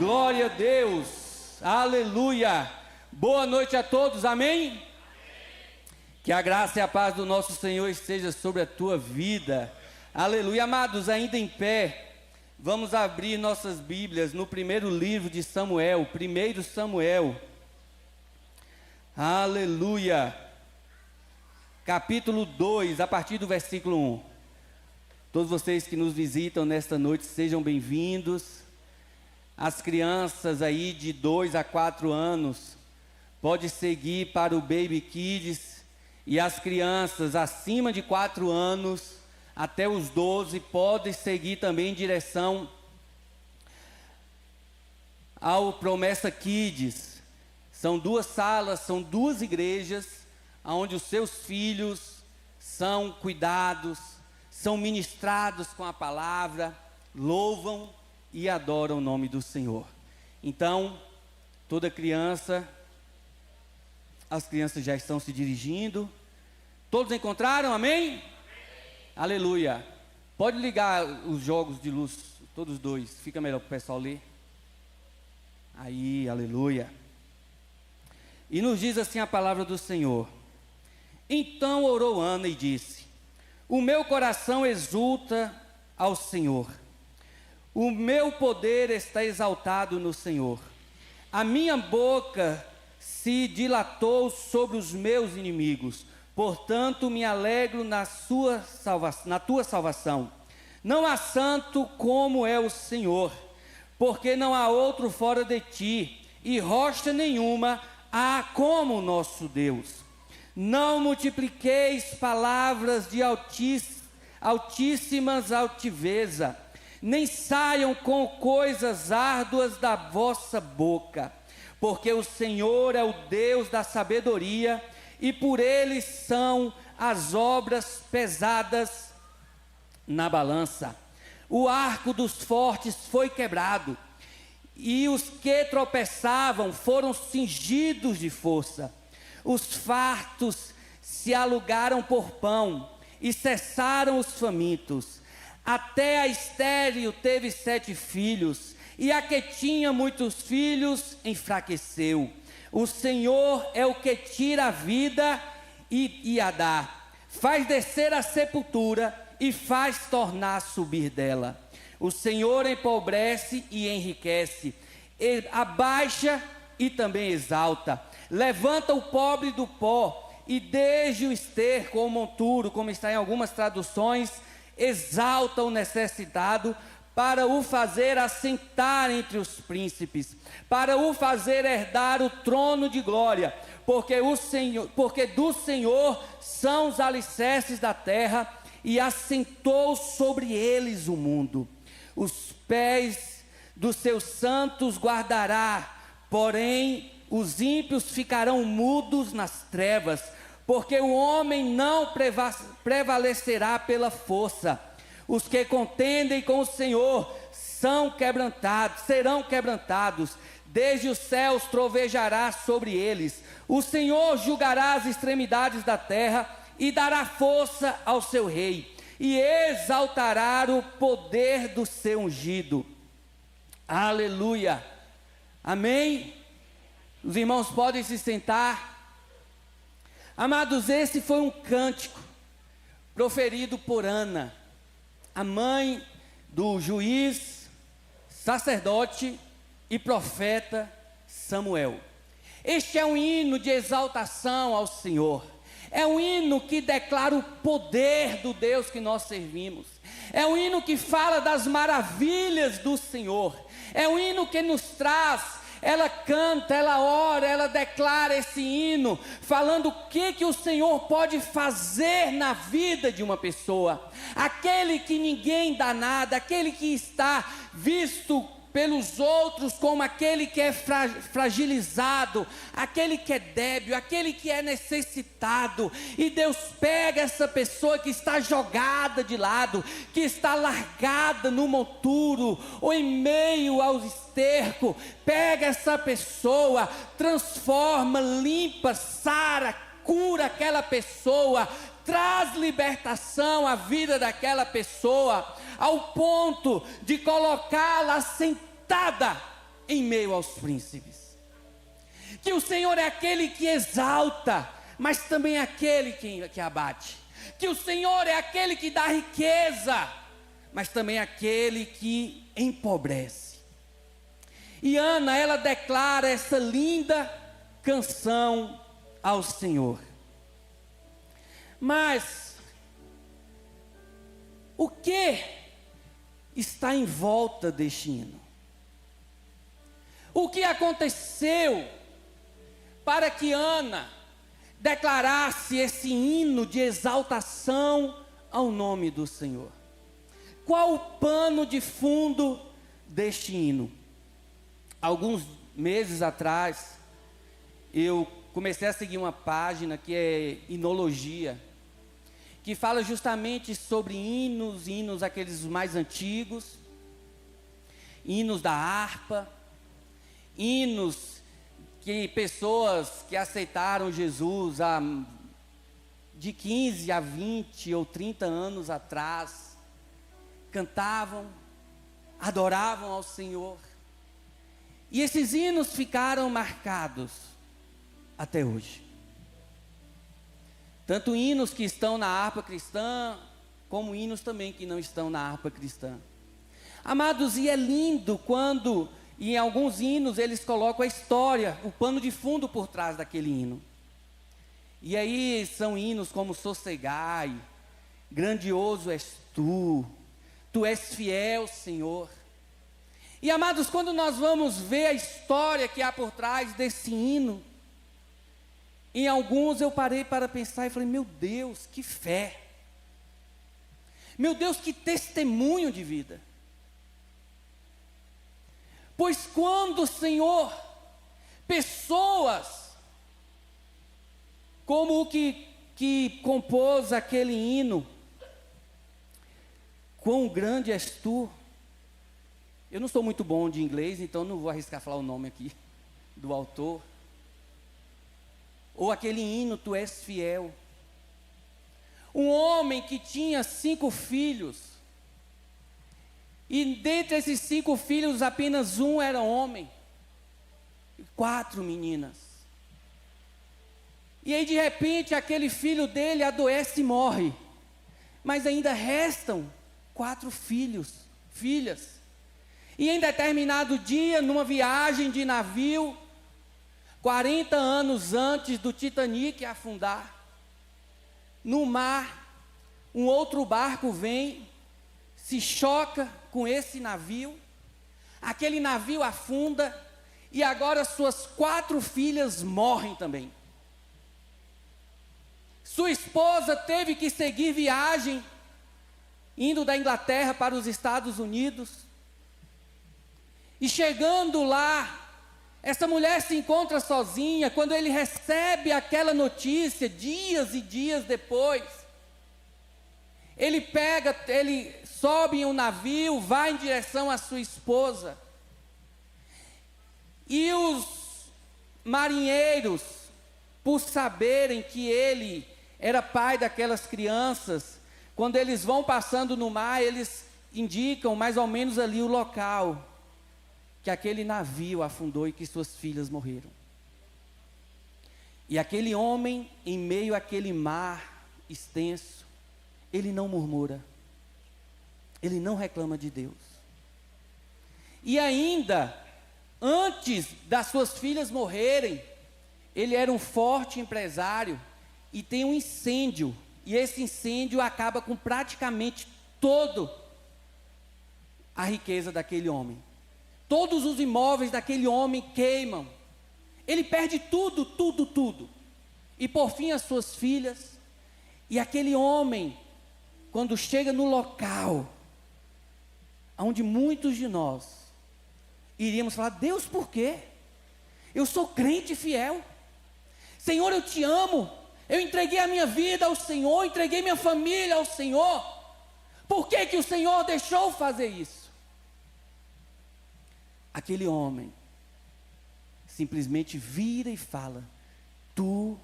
Glória a Deus, aleluia. Boa noite a todos, amém? Que a graça e a paz do nosso Senhor esteja sobre a tua vida, aleluia. Amados, ainda em pé, vamos abrir nossas Bíblias no primeiro livro de Samuel, 1 Samuel, aleluia, capítulo 2, a partir do versículo 1. Todos vocês que nos visitam nesta noite, sejam bem-vindos. As crianças aí de 2 a 4 anos, pode seguir para o Baby Kids, e as crianças acima de 4 anos, até os 12, podem seguir também em direção ao Promessa Kids. São 2 salas, são 2 igrejas, onde os seus filhos são cuidados, são ministrados com a palavra, louvam e adoram o nome do Senhor. Então, toda criança, as crianças já estão se dirigindo. Todos encontraram? Amém? Aleluia. Pode ligar os jogos de luz, todos 2, fica melhor para o pessoal ler. Aí, aleluia. E nos diz assim a palavra do Senhor. Então orou Ana e disse: o meu coração exulta ao Senhor. O meu poder está exaltado no Senhor. A minha boca se dilatou sobre os meus inimigos. Portanto, me alegro na tua salvação. Não há santo como é o Senhor, porque não há outro fora de ti, e rocha nenhuma há como o nosso Deus. Não multipliqueis palavras de altíssimas altiveza, nem saiam com coisas árduas da vossa boca, porque o Senhor é o Deus da sabedoria, e por ele são as obras pesadas na balança. O arco dos fortes foi quebrado, e os que tropeçavam foram cingidos de força. Os fartos se alugaram por pão, e cessaram os famintos. Até a estéril teve 7 filhos, e a que tinha muitos filhos enfraqueceu. O Senhor é o que tira a vida e a dá, faz descer a sepultura e faz tornar subir dela. O Senhor empobrece e enriquece, abaixa e também exalta. Levanta o pobre do pó e desde o esterco ou monturo, como está em algumas traduções, exalta o necessitado, para o fazer assentar entre os príncipes, para o fazer herdar o trono de glória, porque do Senhor são os alicerces da terra, e assentou sobre eles o mundo. Os pés dos seus santos guardará, porém os ímpios ficarão mudos nas trevas, porque o homem não prevalecerá pela força. Os que contendem com o Senhor serão quebrantados, desde os céus trovejará sobre eles. O Senhor julgará as extremidades da terra e dará força ao seu rei, e exaltará o poder do seu ungido. Aleluia, amém? Os irmãos podem se sentar. Amados, esse foi um cântico proferido por Ana, a mãe do juiz, sacerdote e profeta Samuel. Este é um hino de exaltação ao Senhor. É um hino que declara o poder do Deus que nós servimos. É um hino que fala das maravilhas do Senhor. É um hino que nos traz, ela canta, ela ora, ela declara esse hino, falando o que o Senhor pode fazer na vida de uma pessoa. Aquele que ninguém dá nada, aquele que está visto pelos outros como aquele que é fragilizado, aquele que é débil, aquele que é necessitado, e Deus pega essa pessoa que está jogada de lado, que está largada no monturo, ou em meio ao esterco, pega essa pessoa, transforma, limpa, sara, cura aquela pessoa, traz libertação à vida daquela pessoa, ao ponto de colocá-la sentada em meio aos príncipes. Que o Senhor é aquele que exalta, mas também é aquele que abate. Que o Senhor é aquele que dá riqueza, mas também é aquele que empobrece. E Ana, ela declara essa linda canção ao Senhor. Mas o que está em volta deste hino? O que aconteceu para que Ana declarasse esse hino de exaltação ao nome do Senhor? Qual o pano de fundo deste hino? Alguns meses atrás, eu comecei a seguir uma página que é Hinologia, que fala justamente sobre hinos aqueles mais antigos, hinos da harpa, hinos que pessoas que aceitaram Jesus de 15 a 20 ou 30 anos atrás, cantavam, adoravam ao Senhor. E esses hinos ficaram marcados até hoje. Tanto hinos que estão na harpa cristã, como hinos também que não estão na harpa cristã. Amados, e é lindo quando, em alguns hinos, eles colocam a história, o pano de fundo por trás daquele hino. E aí são hinos como Sossegai, Grandioso és Tu és fiel, Senhor. E amados, quando nós vamos ver a história que há por trás desse hino, em alguns eu parei para pensar e falei, meu Deus, que fé. Meu Deus, que testemunho de vida. Pois quando o Senhor, pessoas como o que compôs aquele hino, quão grande és tu. Eu não sou muito bom de inglês, então não vou arriscar falar o nome aqui do autor. Ou aquele hino, Tu és fiel. Um homem que tinha 5 filhos, e dentre esses 5 filhos, apenas um era homem, e 4 meninas. E aí de repente aquele filho dele adoece e morre, mas ainda restam 4 filhas. E em determinado dia, numa viagem de navio, 40 anos antes do Titanic afundar, no mar, um outro barco vem, se choca com esse navio, aquele navio afunda, e agora suas 4 filhas morrem também. Sua esposa teve que seguir viagem, indo da Inglaterra para os Estados Unidos, e chegando lá, essa mulher se encontra sozinha. Quando ele recebe aquela notícia, dias e dias depois, ele sobe em um navio, vai em direção à sua esposa, e os marinheiros, por saberem que ele era pai daquelas crianças, quando eles vão passando no mar, eles indicam mais ou menos ali o local que aquele navio afundou e que suas filhas morreram. E aquele homem, em meio àquele mar extenso, ele não murmura, ele não reclama de Deus. E ainda, antes das suas filhas morrerem, ele era um forte empresário, e tem um incêndio, e esse incêndio acaba com praticamente toda a riqueza daquele homem. Todos os imóveis daquele homem queimam. Ele perde tudo. E por fim as suas filhas. E aquele homem, quando chega no local, onde muitos de nós iríamos falar, Deus, por quê? Eu sou crente fiel. Senhor, eu te amo. Eu entreguei a minha vida ao Senhor, entreguei minha família ao Senhor. Por que que o Senhor deixou fazer isso? Aquele homem simplesmente vira e fala, Tu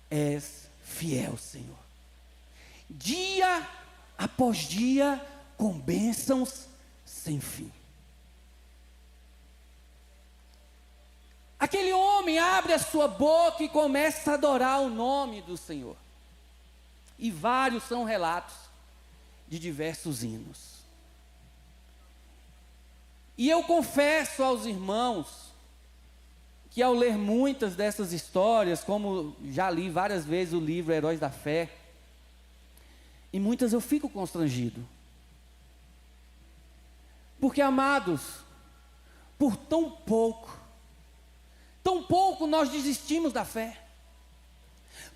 és fiel, Senhor. Dia após dia, com bênçãos sem fim. Aquele homem abre a sua boca e começa a adorar o nome do Senhor. E vários são relatos de diversos hinos. E eu confesso aos irmãos que ao ler muitas dessas histórias, como já li várias vezes o livro Heróis da Fé, e muitas eu fico constrangido. Porque, amados, por tão pouco nós desistimos da fé.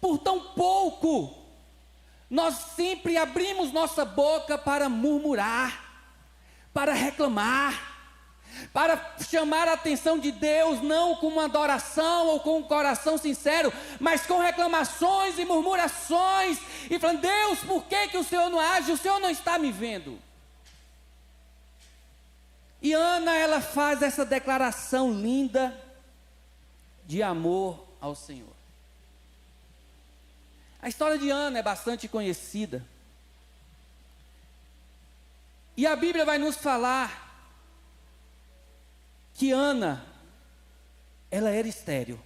Por tão pouco, nós sempre abrimos nossa boca para murmurar, para reclamar, para chamar a atenção de Deus, não com uma adoração ou com um coração sincero, mas com reclamações e murmurações, e falando: Deus, por que o Senhor não age? O Senhor não está me vendo. E Ana, ela faz essa declaração linda de amor ao Senhor. A história de Ana é bastante conhecida. E a Bíblia vai nos falar que Ana, ela era estéril.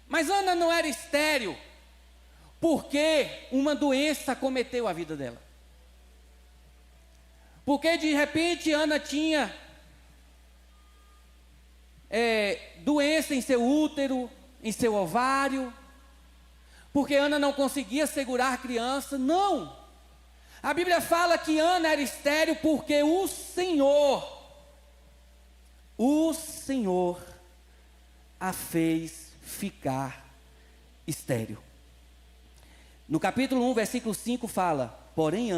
Mas Ana não era estéril porque uma doença acometeu a vida dela. Porque de repente Ana tinha doença em seu útero, em seu ovário, porque Ana não conseguia segurar a criança. Não, a Bíblia fala que Ana era estéril porque o Senhor a fez ficar estéril. No capítulo 1, versículo 5 fala: Porém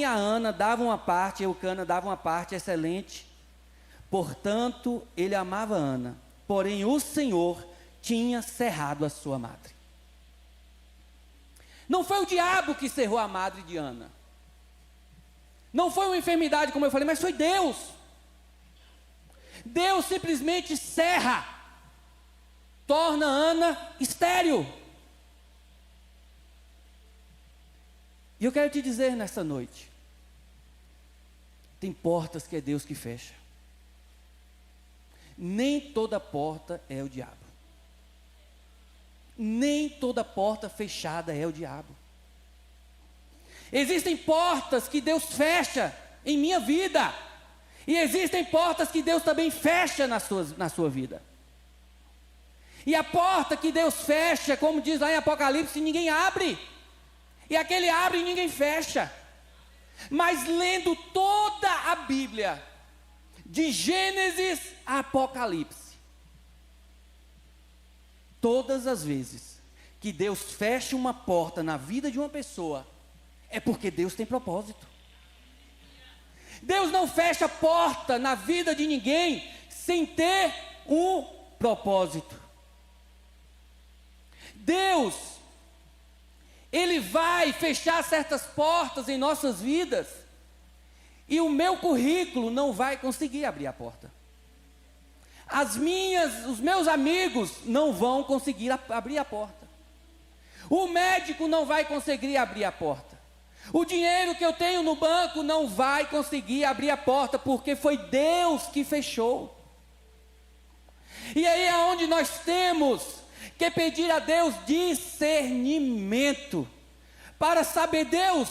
a Ana dava uma parte, Eucana dava uma parte excelente, portanto ele amava Ana, porém o Senhor tinha cerrado a sua madre. Não foi o diabo que cerrou a madre de Ana, não foi uma enfermidade, como eu falei, mas foi Deus. Deus simplesmente cerra, torna Ana estéril. E eu quero te dizer nessa noite, tem portas que é Deus que fecha. Nem toda porta é o diabo. Nem toda porta fechada é o diabo. Existem portas que Deus fecha em minha vida, e existem portas que Deus também fecha na sua vida. E a porta que Deus fecha, como diz lá em Apocalipse, ninguém abre. E aquele abre e ninguém fecha. Mas lendo toda a Bíblia, de Gênesis a Apocalipse, todas as vezes que Deus fecha uma porta na vida de uma pessoa, é porque Deus tem propósito. Deus não fecha porta na vida de ninguém sem ter um propósito. Deus, Ele vai fechar certas portas em nossas vidas, e o meu currículo não vai conseguir abrir a porta. Os meus amigos não vão conseguir abrir a porta. O médico não vai conseguir abrir a porta. O dinheiro que eu tenho no banco não vai conseguir abrir a porta, porque foi Deus que fechou. E aí é onde nós temos que pedir a Deus discernimento, para saber: Deus,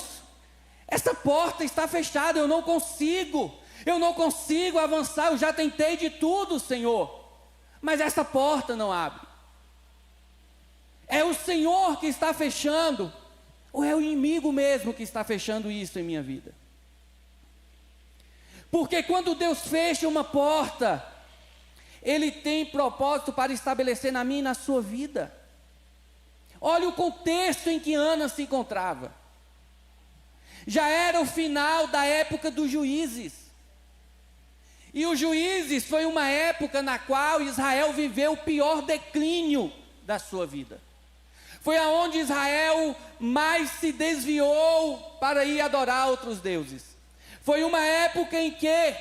essa porta está fechada, eu não consigo avançar, eu já tentei de tudo, Senhor, mas essa porta não abre. É o Senhor que está fechando, ou é o inimigo mesmo que está fechando isso em minha vida? Porque quando Deus fecha uma porta, Ele tem propósito para estabelecer na minha e na sua vida. Olha o contexto em que Ana se encontrava. Já era o final da época dos juízes. E os juízes foi uma época na qual Israel viveu o pior declínio da sua vida. Foi aonde Israel mais se desviou para ir adorar outros deuses. Foi uma época em que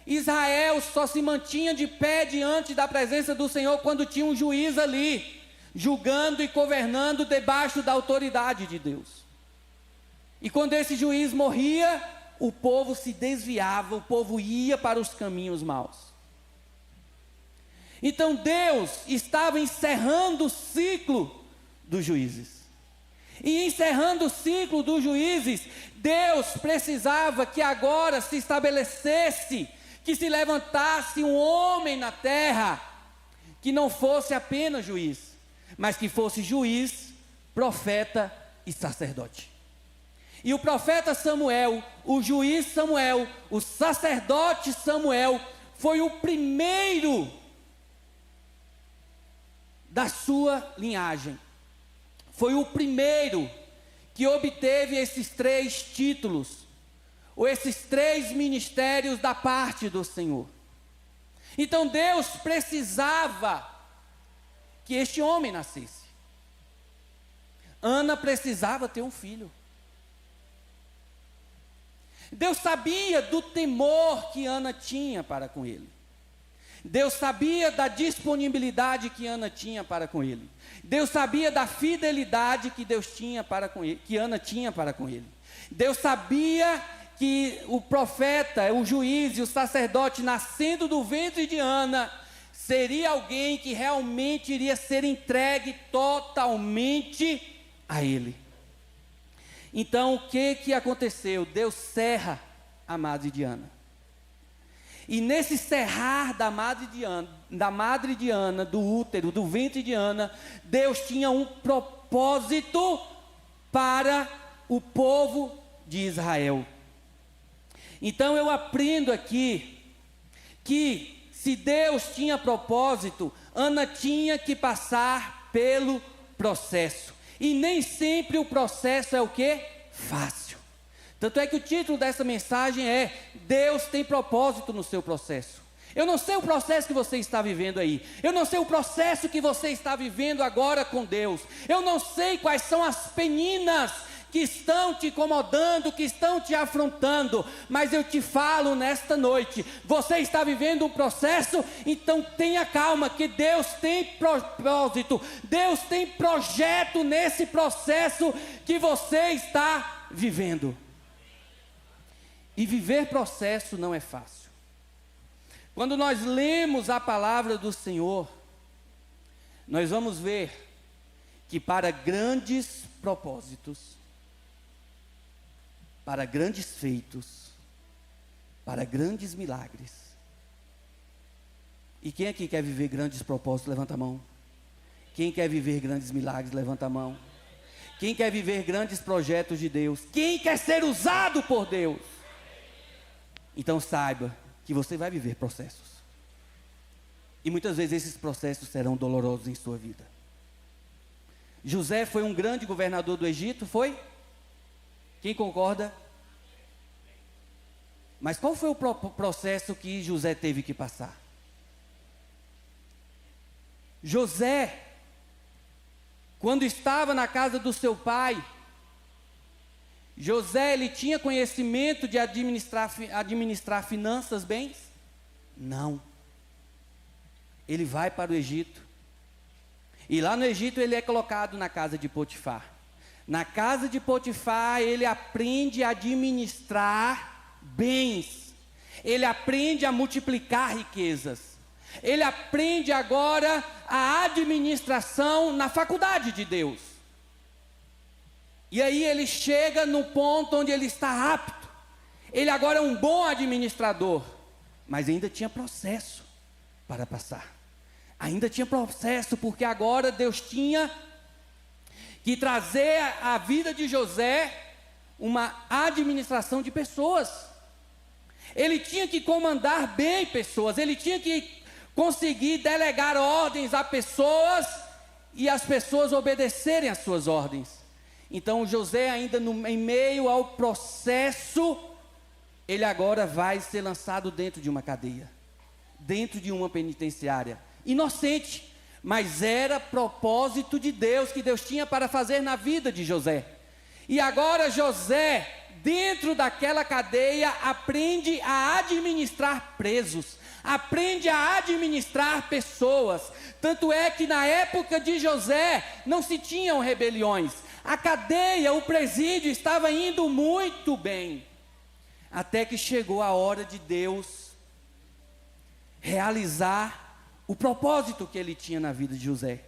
Israel só se mantinha de pé diante da presença do Senhor quando tinha um juiz ali, julgando e governando debaixo da autoridade de Deus. E quando esse juiz morria, o povo se desviava, o povo ia para os caminhos maus. Então Deus estava encerrando o ciclo dos juízes. E encerrando o ciclo dos juízes, Deus precisava que agora se estabelecesse, que se levantasse um homem na terra, que não fosse apenas juiz, mas que fosse juiz, profeta e sacerdote. E o profeta Samuel, o juiz Samuel, o sacerdote Samuel, foi o primeiro da sua linhagem. Foi o primeiro que obteve esses 3 títulos, ou esses 3 ministérios da parte do Senhor. Então Deus precisava que este homem nascesse. Ana precisava ter um filho. Deus sabia do temor que Ana tinha para com ele. Deus sabia da disponibilidade que Ana tinha para com ele. Deus sabia da fidelidade que Deus tinha para com ele, que Ana tinha para com ele. Deus sabia que o profeta, o juiz e o sacerdote, nascendo do ventre de Ana, seria alguém que realmente iria ser entregue totalmente a ele. Então, o que aconteceu? Deus cerra a madre de Ana. E nesse cerrar da madre de Ana, do útero, do ventre de Ana, Deus tinha um propósito para o povo de Israel. Então eu aprendo aqui que se Deus tinha propósito, Ana tinha que passar pelo processo. E nem sempre o processo é o quê? Fácil. Tanto é que o título dessa mensagem é: Deus tem propósito no seu processo. Eu não sei o processo que você está vivendo aí. Eu não sei o processo que você está vivendo agora com Deus. Eu não sei quais são as peninas que estão te incomodando, que estão te afrontando. Mas eu te falo nesta noite: você está vivendo um processo, então tenha calma, que Deus tem propósito. Deus tem projeto nesse processo que você está vivendo. E viver processo não é fácil. Quando nós lemos a palavra do Senhor, nós vamos ver que para grandes propósitos, para grandes feitos, para grandes milagres. E quem aqui quer viver grandes propósitos, levanta a mão. Quem quer viver grandes milagres, levanta a mão. Quem quer viver grandes projetos de Deus? Quem quer ser usado por Deus? Então saiba que você vai viver processos. E muitas vezes esses processos serão dolorosos em sua vida. José foi um grande governador do Egito, foi? Quem concorda? Mas qual foi o processo que José teve que passar? José, quando estava na casa do seu pai, José, ele tinha conhecimento de administrar finanças, bens? Não. Ele vai para o Egito. E lá no Egito ele é colocado na casa de Potifar. Na casa de Potifar ele aprende a administrar bens. Ele aprende a multiplicar riquezas. Ele aprende agora a administração na faculdade de Deus. E aí ele chega no ponto onde ele está apto. Ele agora é um bom administrador, mas ainda tinha processo para passar. Ainda tinha processo, porque agora Deus tinha que trazer à vida de José uma administração de pessoas. Ele tinha que comandar bem pessoas, ele tinha que conseguir delegar ordens a pessoas e as pessoas obedecerem às suas ordens. Então José, ainda em meio ao processo, ele agora vai ser lançado dentro de uma cadeia, dentro de uma penitenciária, inocente, mas era propósito de Deus, que Deus tinha para fazer na vida de José. E agora José, dentro daquela cadeia, aprende a administrar presos, aprende a administrar pessoas. Tanto é que na época de José não se tinham rebeliões. A cadeia, o presídio estava indo muito bem. até que chegou a hora de Deus realizar o propósito que ele tinha na vida de José.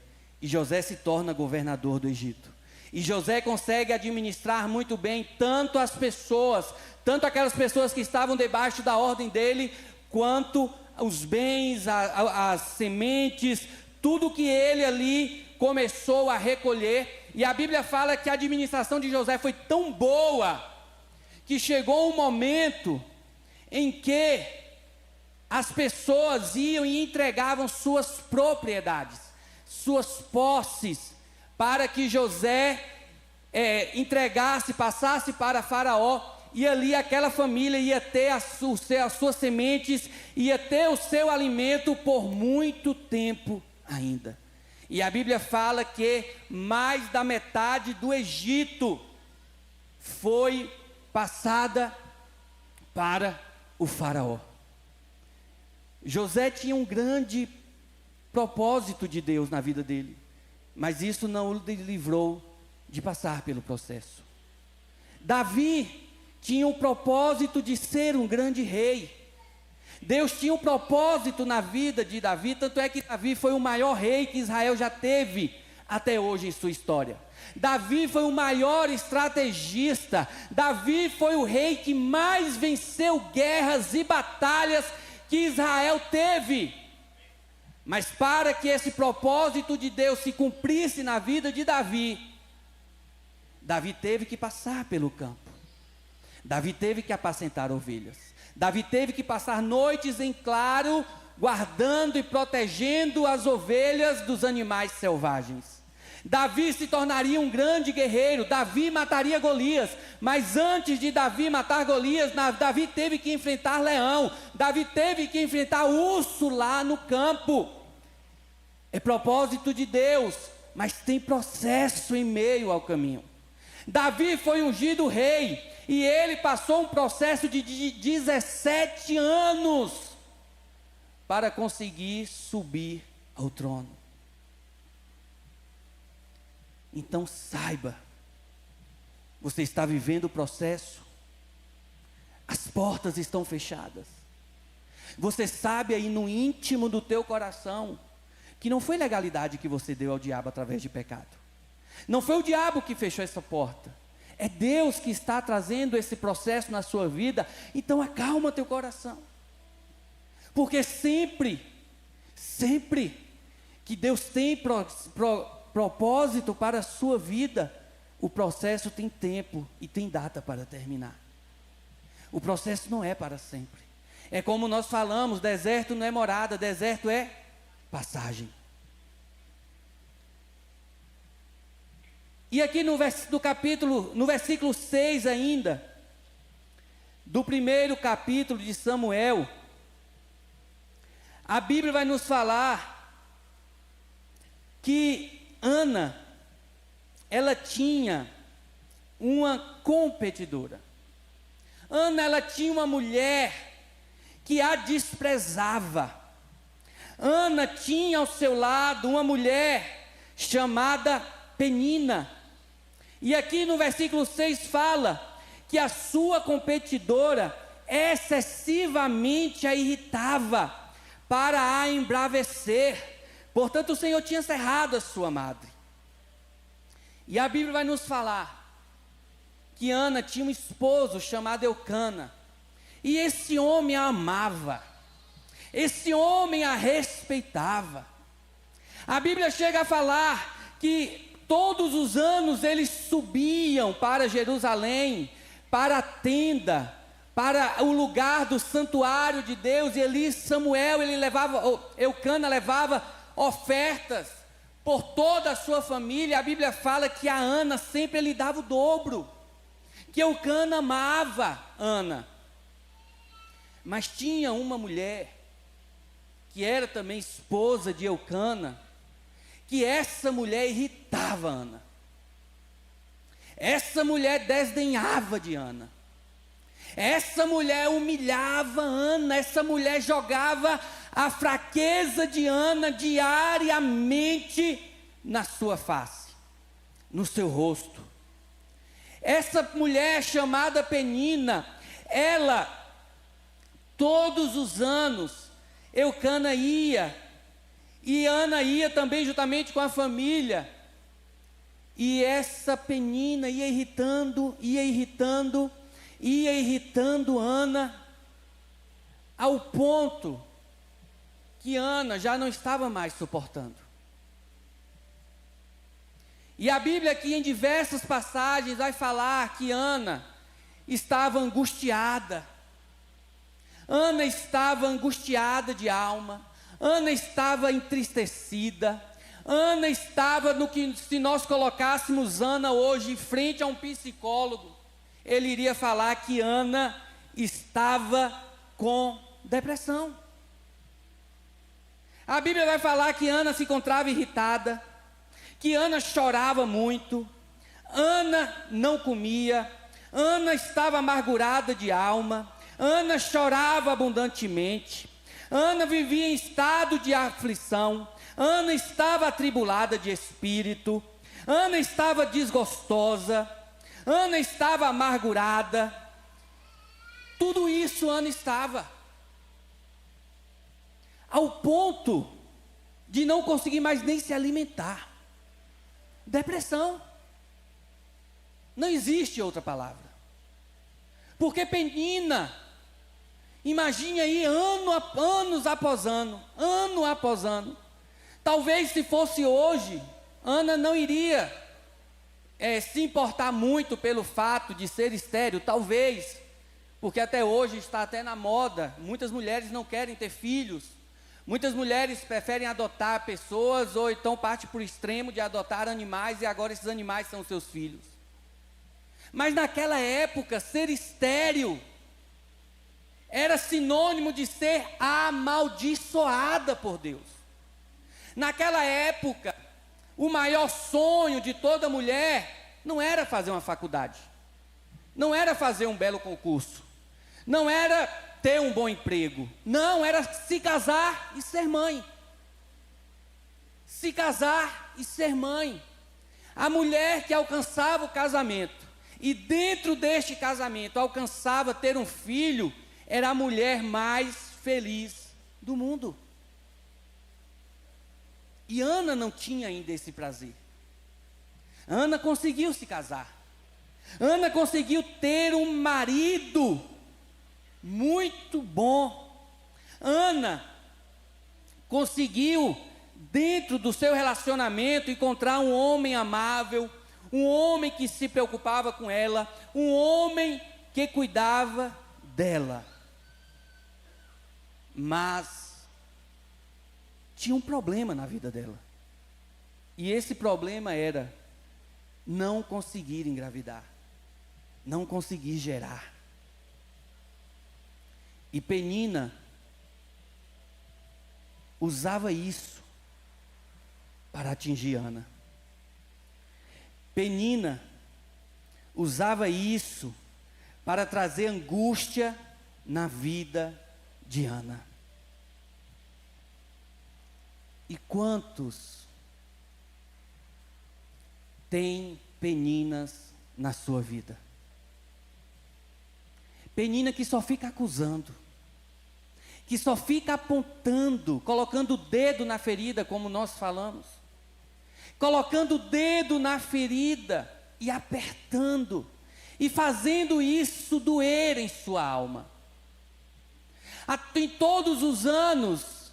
E José se torna governador do Egito. E José consegue administrar muito bem tanto as pessoas, tanto aquelas pessoas que estavam debaixo da ordem dele, quanto os bens, as sementes, tudo que ele ali começou a recolher. E a Bíblia fala que a administração de José foi tão boa, que chegou um momento em que as pessoas iam e entregavam suas propriedades, suas posses, para que José entregasse, passasse para Faraó, e ali aquela família ia ter as suas sementes, ia ter o seu alimento por muito tempo ainda. E a Bíblia fala que mais da metade do Egito foi passada para o Faraó. José tinha um grande propósito de Deus na vida dele, mas isso não o livrou de passar pelo processo. Davi tinha o propósito de ser um grande rei. Deus tinha um propósito na vida de Davi, tanto é que Davi foi o maior rei que Israel já teve até hoje em sua história. Davi foi o maior estrategista. Davi foi o rei que mais venceu guerras e batalhas que Israel teve. Mas para que esse propósito de Deus se cumprisse na vida de Davi, Davi teve que passar pelo campo. Davi teve que apacentar ovelhas. Davi teve que passar noites em claro, guardando e protegendo as ovelhas dos animais selvagens. Davi se tornaria um grande guerreiro. Davi mataria Golias, mas antes de Davi matar Golias, Davi teve que enfrentar leão. Davi teve que enfrentar urso lá no campo. É propósito de Deus, mas tem processo em meio ao caminho. Davi foi ungido rei, e ele passou um processo de 17 anos para conseguir subir ao trono. Então saiba, você está vivendo o processo, as portas estão fechadas. Você sabe aí no íntimo do teu coração que não foi legalidade que você deu ao diabo através de pecado. Não foi o diabo que fechou essa porta. É Deus que está trazendo esse processo na sua vida. Então acalma teu coração. Porque sempre que Deus tem propósito para a sua vida, o processo tem tempo e tem data para terminar. O processo não é para sempre. É como nós falamos, deserto não é morada, deserto é passagem. E aqui no versículo 6 ainda, do primeiro capítulo de Samuel, a Bíblia vai nos falar que Ana, ela tinha uma competidora. Ana, ela tinha uma mulher que a desprezava. Ana tinha ao seu lado uma mulher chamada Penina. E aqui no versículo 6 fala que a sua competidora excessivamente a irritava para a embravecer. Portanto, o Senhor tinha cerrado a sua madre. E a Bíblia vai nos falar que Ana tinha um esposo chamado Eucana. E esse homem a amava. Esse homem a respeitava. A Bíblia chega a falar que todos os anos eles subiam para Jerusalém, para a tenda, para o lugar do santuário de Deus, e ali Eucana levava ofertas por toda a sua família. A Bíblia fala que a Ana sempre lhe dava o dobro, que Eucana amava Ana. Mas tinha uma mulher, que era também esposa de Eucana, que essa mulher irritava Ana. Essa mulher desdenhava de Ana. Essa mulher humilhava Ana. Essa mulher jogava a fraqueza de Ana diariamente na sua face, no seu rosto. Essa mulher chamada Penina, Ela, todos os anos, Eucana ia, e Ana ia também juntamente com a família, e essa Penina ia irritando Ana, ao ponto que Ana já não estava mais suportando. E a Bíblia aqui em diversas passagens vai falar que Ana estava angustiada. Ana estava angustiada de alma. Ana estava entristecida. Ana estava no que, se nós colocássemos Ana hoje em frente a um psicólogo, ele iria falar que Ana estava com depressão. A Bíblia vai falar que Ana se encontrava irritada, que Ana chorava muito, Ana não comia, Ana estava amargurada de alma, Ana chorava abundantemente, Ana vivia em estado de aflição, Ana estava atribulada de espírito, Ana estava desgostosa, Ana estava amargurada, tudo isso Ana estava, ao ponto de não conseguir mais nem se alimentar. Depressão. Não existe outra palavra. Porque Penina, imagine aí anos após ano, ano após ano. Talvez se fosse hoje, Ana não iria se importar muito pelo fato de ser estéril, talvez, porque até hoje está até na moda, muitas mulheres não querem ter filhos. Muitas mulheres preferem adotar pessoas ou então partem para o extremo de adotar animais e agora esses animais são seus filhos. Mas naquela época, ser estéril era sinônimo de ser amaldiçoada por Deus. Naquela época, o maior sonho de toda mulher não era fazer uma faculdade, não era fazer um belo concurso, não era ter um bom emprego, não, era se casar e ser mãe. Se casar e ser mãe. A mulher que alcançava o casamento, e dentro deste casamento alcançava ter um filho, era a mulher mais feliz do mundo. E Ana não tinha ainda esse prazer. Ana conseguiu se casar. Ana conseguiu ter um marido muito bom. Ana conseguiu, dentro do seu relacionamento, encontrar um homem amável, um homem que se preocupava com ela, um homem que cuidava dela. Mas tinha um problema na vida dela. E esse problema era não conseguir engravidar, não conseguir gerar. E Penina usava isso para atingir Ana. Penina usava isso para trazer angústia na vida de Ana. E quantos têm Peninas na sua vida? Penina que só fica acusando, que só fica apontando, colocando o dedo na ferida, como nós falamos, colocando o dedo na ferida e apertando, e fazendo isso doer em sua alma. Em todos os anos,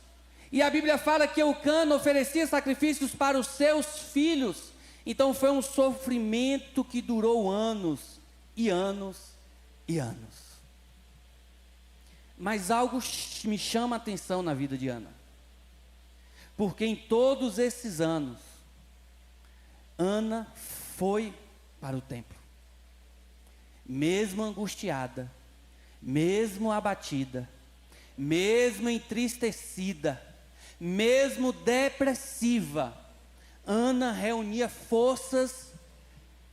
e a Bíblia fala que Eucana oferecia sacrifícios para os seus filhos, então foi um sofrimento que durou anos, e anos, e anos. Mas algo me chama a atenção na vida de Ana, porque em todos esses anos, Ana foi para o templo, mesmo angustiada, mesmo abatida, mesmo entristecida, mesmo depressiva, Ana reunia forças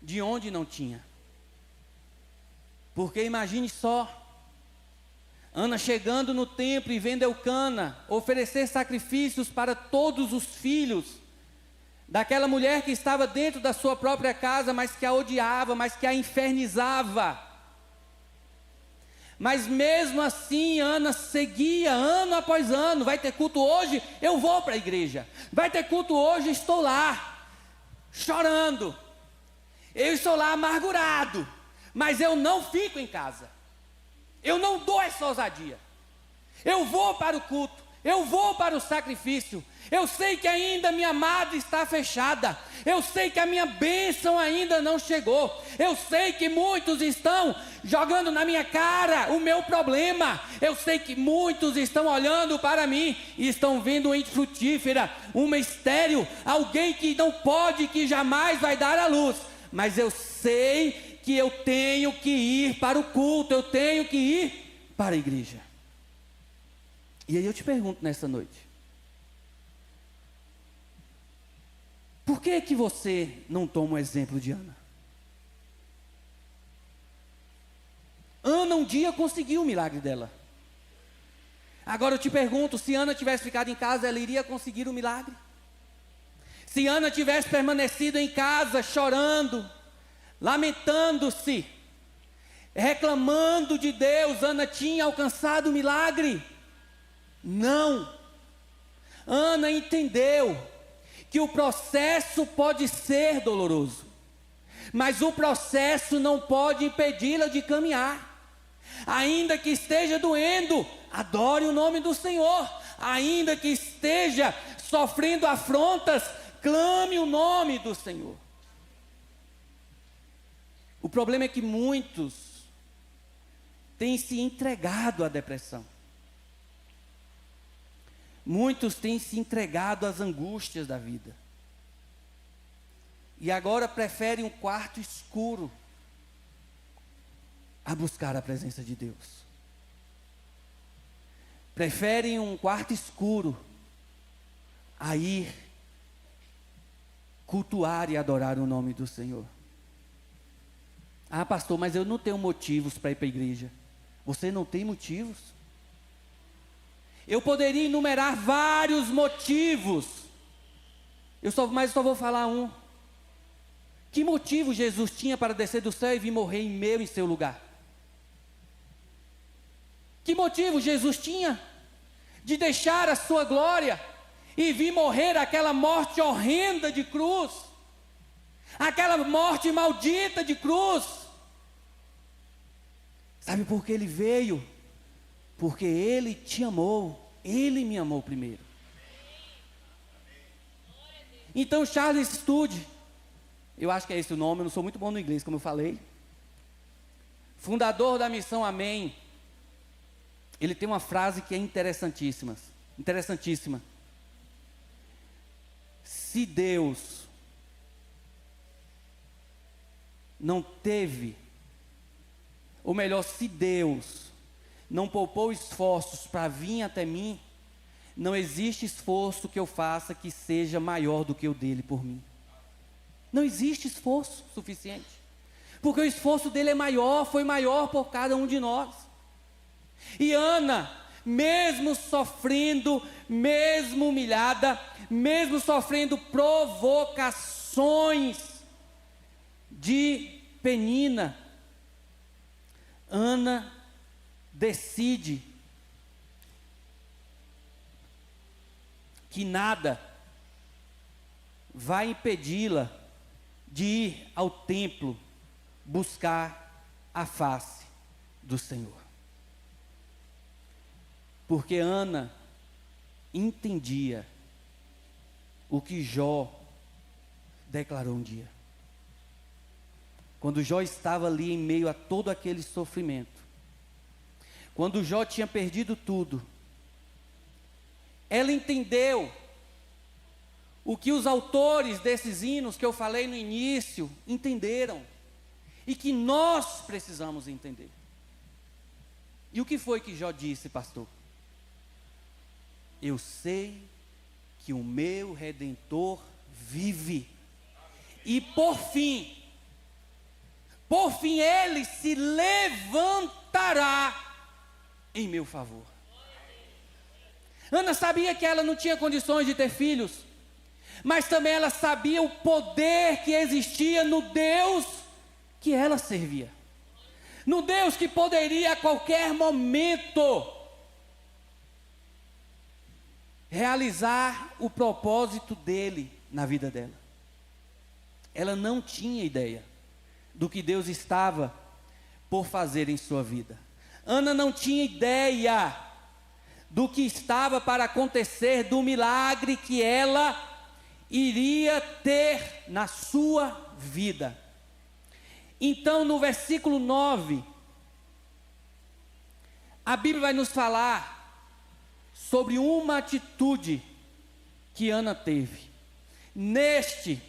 de onde não tinha. Porque imagine só, Ana chegando no templo e vendo Eucana oferecer sacrifícios para todos os filhos daquela mulher que estava dentro da sua própria casa, mas que a odiava, mas que a infernizava. Mas mesmo assim, Ana seguia ano após ano. Vai ter culto hoje? Eu vou para a igreja. Vai ter culto hoje? Estou lá, chorando. Eu estou lá amargurado. Mas eu não fico em casa. Eu não dou essa ousadia. Eu vou para o culto. Eu vou para o sacrifício. Eu sei que ainda minha madre está fechada. Eu sei que a minha bênção ainda não chegou. Eu sei que muitos estão jogando na minha cara o meu problema. Eu sei que muitos estão olhando para mim e estão vendo uma infrutífera, uma estéril, alguém que não pode, que jamais vai dar à luz. Mas eu sei que eu tenho que ir para o culto, eu tenho que ir para a igreja. E aí eu te pergunto nessa noite, por que que você não toma o exemplo de Ana? Ana um dia conseguiu o milagre dela. Agora eu te pergunto, se Ana tivesse ficado em casa, ela iria conseguir o milagre? Se Ana tivesse permanecido em casa, chorando, lamentando-se, reclamando de Deus, Ana tinha alcançado o milagre? Não. Ana entendeu que o processo pode ser doloroso, mas o processo não pode impedi-la de caminhar. Ainda que esteja doendo, adore o nome do Senhor. Ainda que esteja sofrendo afrontas, clame o nome do Senhor. O problema é que muitos têm se entregado à depressão. Muitos têm se entregado às angústias da vida. E agora preferem um quarto escuro a buscar a presença de Deus. Preferem um quarto escuro a ir cultuar e adorar o nome do Senhor. Ah, pastor, mas eu não tenho motivos para ir para a igreja. Você não tem motivos? Eu poderia enumerar vários motivos, mas só vou falar um. Que motivo Jesus tinha para descer do céu e vir morrer em seu lugar? Que motivo Jesus tinha de deixar a sua glória e vir morrer aquela morte horrenda de cruz? Aquela morte maldita de cruz? Sabe por que ele veio? Porque ele te amou, ele me amou primeiro. Então Charles Studi, eu acho que é esse o nome, eu não sou muito bom no inglês, como eu falei, fundador da Missão Amém, ele tem uma frase que é interessantíssima. Se Deus não teve, ou melhor, se Deus não poupou esforços para vir até mim, não existe esforço que eu faça que seja maior do que o dele por mim. Não existe esforço suficiente, porque o esforço dele é maior, foi maior por cada um de nós. E Ana, mesmo sofrendo, mesmo humilhada, mesmo sofrendo provocações de Penina, Ana decide que nada vai impedi-la de ir ao templo buscar a face do Senhor. Porque Ana entendia o que Jó declarou um dia. Quando Jó estava ali em meio a todo aquele sofrimento, quando Jó tinha perdido tudo, ela entendeu o que os autores desses hinos que eu falei no início entenderam, e que nós precisamos entender. E o que foi que Jó disse, pastor? Eu sei que o meu Redentor vive, e por fim ele se levantará em meu favor. Ana sabia que ela não tinha condições de ter filhos, mas também ela sabia o poder que existia no Deus que ela servia. no Deus que poderia a qualquer momento realizar o propósito dele na vida dela. Ela não tinha ideia do que Deus estava por fazer em sua vida. Ana não tinha ideia do que estava para acontecer, do milagre que ela iria ter na sua vida. Então, no versículo 9, a Bíblia vai nos falar sobre uma atitude que Ana teve. Neste,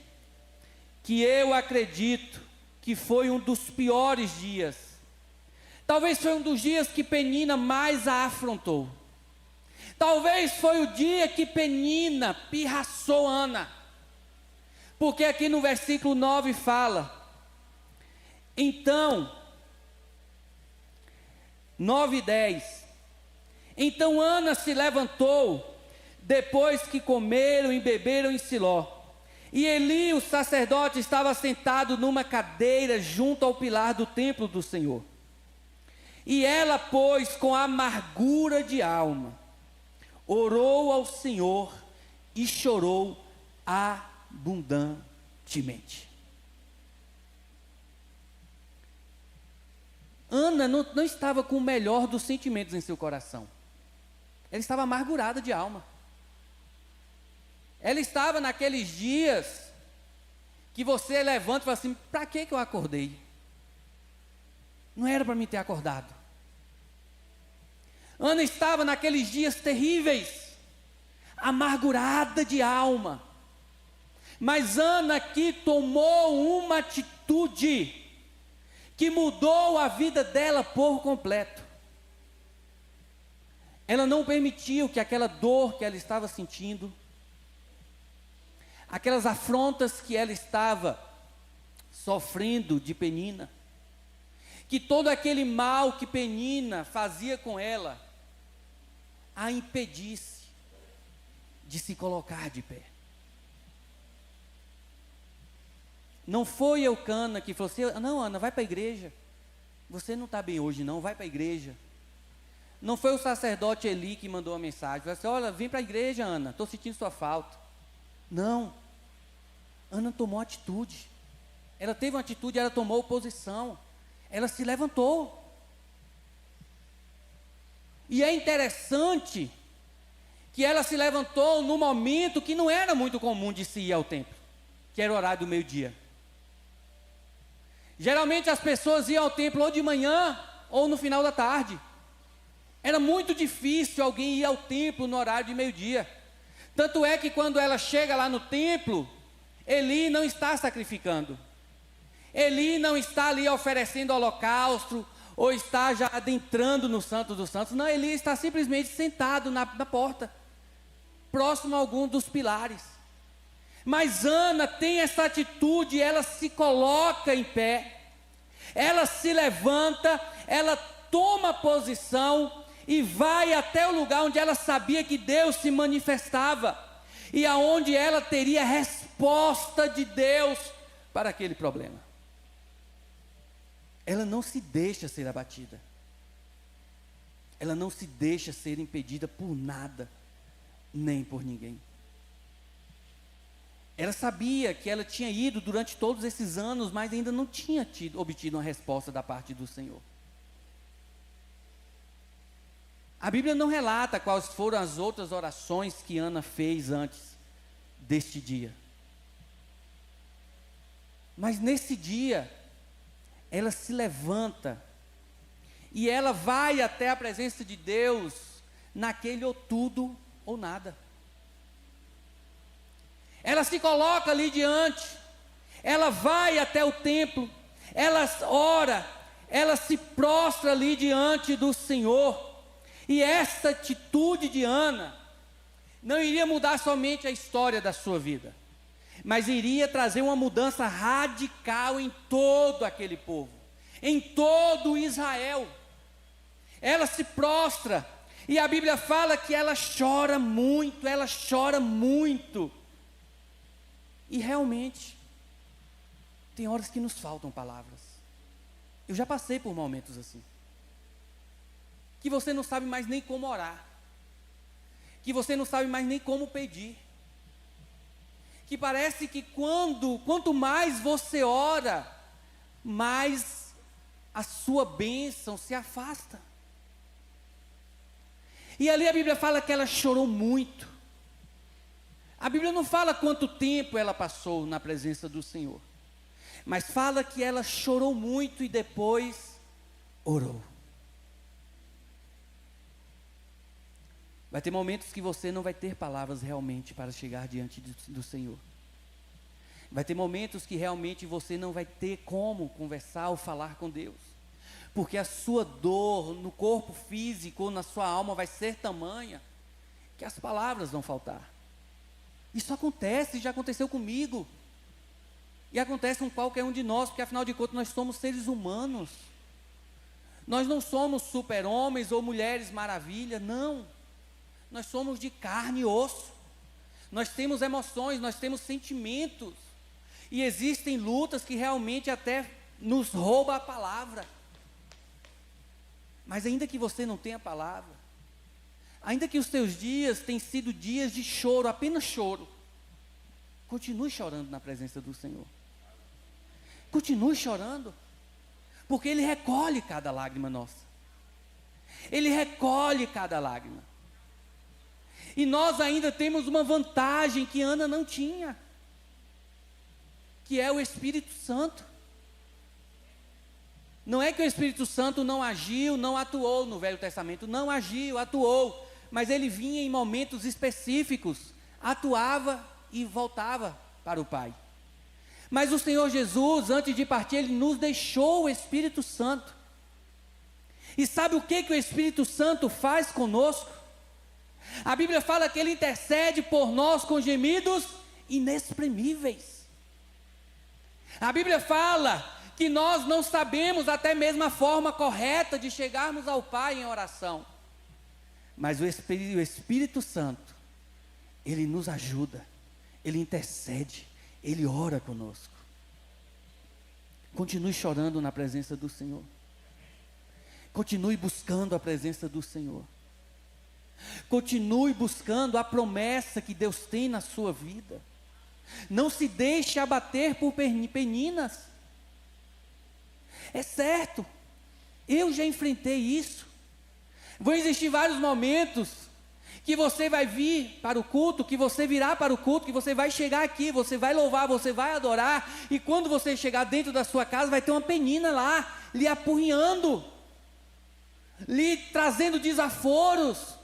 que eu acredito que foi um dos piores dias. Talvez foi um dos dias que Penina mais a afrontou. Talvez foi o dia que Penina pirraçou Ana. Porque aqui no versículo 9 fala: então, 9 e 10. Então Ana se levantou, depois que comeram e beberam em Siló. E Eli, o sacerdote, estava sentado numa cadeira junto ao pilar do templo do Senhor. E ela, pois, com amargura de alma, orou ao Senhor e chorou abundantemente. Ana não estava com o melhor dos sentimentos em seu coração. Ela estava amargurada de alma. Ela estava naqueles dias que você levanta e fala assim: para que eu acordei? Não era para mim ter acordado. Ana estava naqueles dias terríveis, amargurada de alma. Mas Ana aqui tomou uma atitude que mudou a vida dela por completo. Ela não permitiu que aquela dor que ela estava sentindo, aquelas afrontas que ela estava sofrendo de Penina, que todo aquele mal que Penina fazia com ela, a impedisse de se colocar de pé. Não foi Eucana que falou assim: não, Ana, vai para a igreja. Você não está bem hoje não, vai para a igreja. Não foi o sacerdote Eli que mandou a mensagem, falou assim: olha, vem para a igreja, Ana, estou sentindo sua falta. Não, Ana tomou atitude. Ela teve uma atitude, ela tomou posição. Ela se levantou. E é interessante que ela se levantou num momento que não era muito comum de se ir ao templo, que era o horário do meio-dia. Geralmente as pessoas iam ao templo ou de manhã ou no final da tarde. Era muito difícil alguém ir ao templo no horário de meio-dia. Tanto é que quando ela chega lá no templo, Eli não está sacrificando. Eli não está ali oferecendo holocausto, ou está já adentrando no Santo dos Santos. Não, Eli está simplesmente sentado na porta, próximo a algum dos pilares. Mas Ana tem essa atitude, ela se coloca em pé, ela se levanta, ela toma posição e vai até o lugar onde ela sabia que Deus se manifestava e aonde ela teria resposta de Deus para aquele problema. Ela não se deixa ser abatida, ela não se deixa ser impedida por nada, nem por ninguém. Ela sabia que ela tinha ido durante todos esses anos, mas ainda não tinha obtido uma resposta da parte do Senhor. A Bíblia não relata quais foram as outras orações que Ana fez antes deste dia. Mas nesse dia, ela se levanta e ela vai até a presença de Deus naquele ou tudo ou nada. Ela se coloca ali diante, ela vai até o templo, ela ora, ela se prostra ali diante do Senhor. E essa atitude de Ana não iria mudar somente a história da sua vida, mas iria trazer uma mudança radical em todo aquele povo, em todo Israel. Ela se prostra, e a Bíblia fala que ela chora muito, ela chora muito. E realmente, tem horas que nos faltam palavras. Eu já passei por momentos assim. Que você não sabe mais nem como orar. Que você não sabe mais nem como pedir. Que parece que quanto mais você ora, mais a sua bênção se afasta. E ali a Bíblia fala que ela chorou muito. A Bíblia não fala quanto tempo ela passou na presença do Senhor, mas fala que ela chorou muito e depois orou. Vai ter momentos que você não vai ter palavras realmente para chegar diante do Senhor. Vai ter momentos que realmente você não vai ter como conversar ou falar com Deus, porque a sua dor no corpo físico ou na sua alma vai ser tamanha que as palavras vão faltar. Isso acontece, já aconteceu comigo. E acontece com qualquer um de nós, porque afinal de contas nós somos seres humanos. Nós não somos super-homens ou mulheres maravilha, não. Nós somos de carne e osso. Nós temos emoções, nós temos sentimentos. E existem lutas que realmente até nos roubam a palavra. Mas ainda que você não tenha palavra, ainda que os teus dias tenham sido dias de choro, apenas choro, continue chorando na presença do Senhor. Continue chorando, porque Ele recolhe cada lágrima nossa. Ele recolhe cada lágrima. E nós ainda temos uma vantagem que Ana não tinha, que é o Espírito Santo. Não é que o Espírito Santo não agiu, não atuou no Velho Testamento, não agiu, atuou, mas ele vinha em momentos específicos, atuava e voltava para o Pai. Mas o Senhor Jesus, antes de partir, Ele nos deixou o Espírito Santo. E sabe o que o Espírito Santo faz conosco? A Bíblia fala que Ele intercede por nós com gemidos inexprimíveis. A Bíblia fala que nós não sabemos até mesmo a forma correta de chegarmos ao Pai em oração. Mas o Espírito Santo, Ele nos ajuda, Ele intercede, Ele ora conosco. Continue chorando na presença do Senhor. Continue buscando a presença do Senhor. Continue buscando a promessa que Deus tem na sua vida. Não se deixe abater por peninas. É certo, eu já enfrentei isso. Vão existir vários momentos que você vai vir para o culto, que você virá para o culto, que você vai chegar aqui, você vai louvar, você vai adorar, e quando você chegar dentro da sua casa, vai ter uma penina lá, lhe apurrinhando, lhe trazendo desaforos,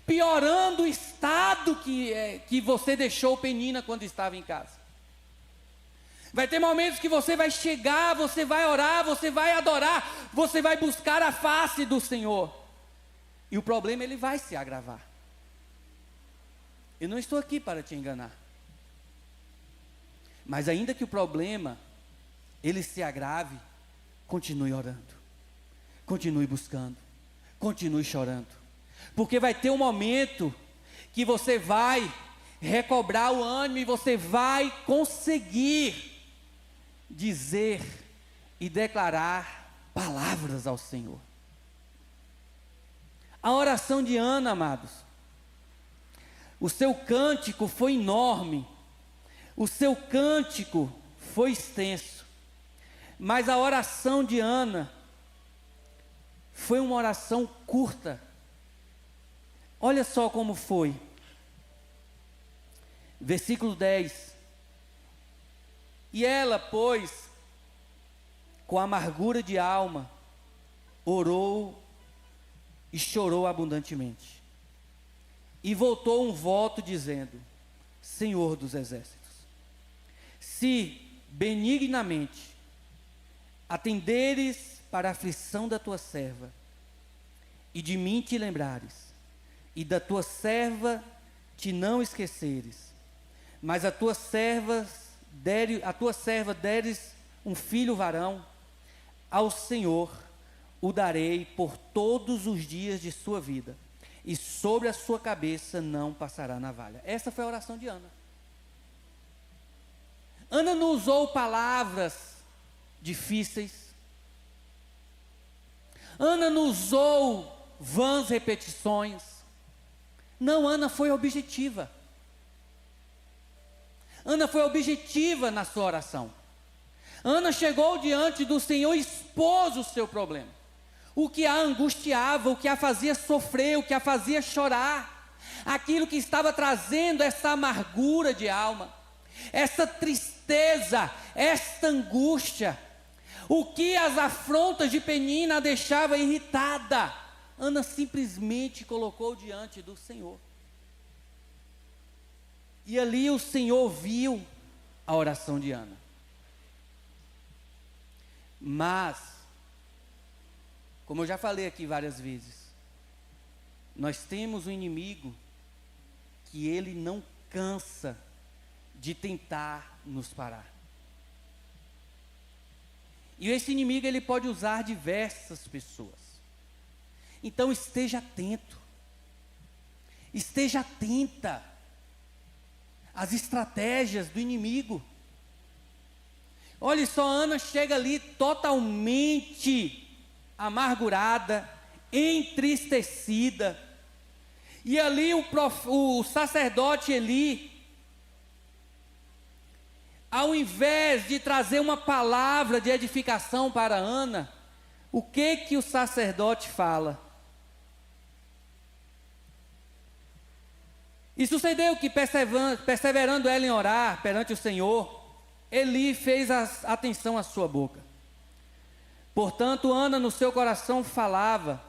piorando o estado que você deixou penina quando estava em casa. Vai ter momentos que você vai chegar, você vai orar, você vai adorar, você vai buscar a face do Senhor. E o problema ele vai se agravar. Eu não estou aqui para te enganar. Mas ainda que o problema ele se agrave, continue orando. Continue buscando. Continue chorando. Porque vai ter um momento que você vai recobrar o ânimo e você vai conseguir dizer e declarar palavras ao Senhor. A oração de Ana, amados, o seu cântico foi enorme, o seu cântico foi extenso, mas a oração de Ana foi uma oração curta. Olha só como foi. Versículo 10. E ela, pois, com amargura de alma, orou e chorou abundantemente. E voltou um voto dizendo: Senhor dos exércitos, se benignamente atenderes para a aflição da tua serva, e de mim te lembrares, e da tua serva te não esqueceres, mas a tua serva deres um filho varão, ao Senhor o darei por todos os dias de sua vida, e sobre a sua cabeça não passará navalha. Essa foi a oração de Ana. Ana não usou palavras difíceis. Ana não usou vãs repetições. Não, Ana foi objetiva. Ana foi objetiva na sua oração. Ana chegou diante do Senhor e expôs o seu problema. O que a angustiava, o que a fazia sofrer, o que a fazia chorar. Aquilo que estava trazendo essa amargura de alma, essa tristeza, esta angústia. O que as afrontas de Penina a deixava irritada. Ana simplesmente colocou diante do Senhor. E ali o Senhor ouviu a oração de Ana. Mas, como eu já falei aqui várias vezes, nós temos um inimigo que ele não cansa de tentar nos parar. E esse inimigo ele pode usar diversas pessoas. Então esteja atento. Esteja atenta às estratégias do inimigo. Olha só, Ana chega ali totalmente amargurada, entristecida. E ali o sacerdote Eli, ao invés de trazer uma palavra de edificação para Ana, o que o sacerdote fala? E sucedeu que, perseverando ela em orar perante o Senhor, Eli fez atenção à sua boca. Portanto, Ana no seu coração falava,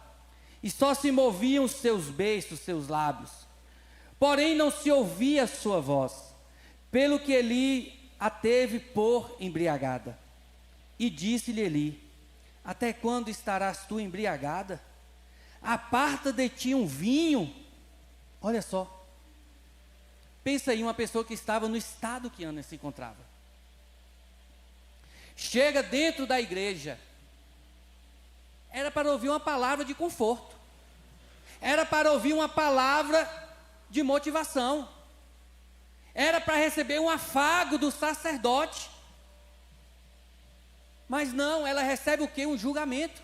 e só se moviam os seus beiços, seus lábios. Porém não se ouvia a sua voz, pelo que Eli a teve por embriagada. E disse-lhe Eli: até quando estarás tu embriagada? Aparta de ti um vinho. Olha só. Pensa aí, uma pessoa que estava no estado que Ana se encontrava. Chega dentro da igreja. Era para ouvir uma palavra de conforto. Era para ouvir uma palavra de motivação. Era para receber um afago do sacerdote. Mas não, ela recebe o quê? Um julgamento.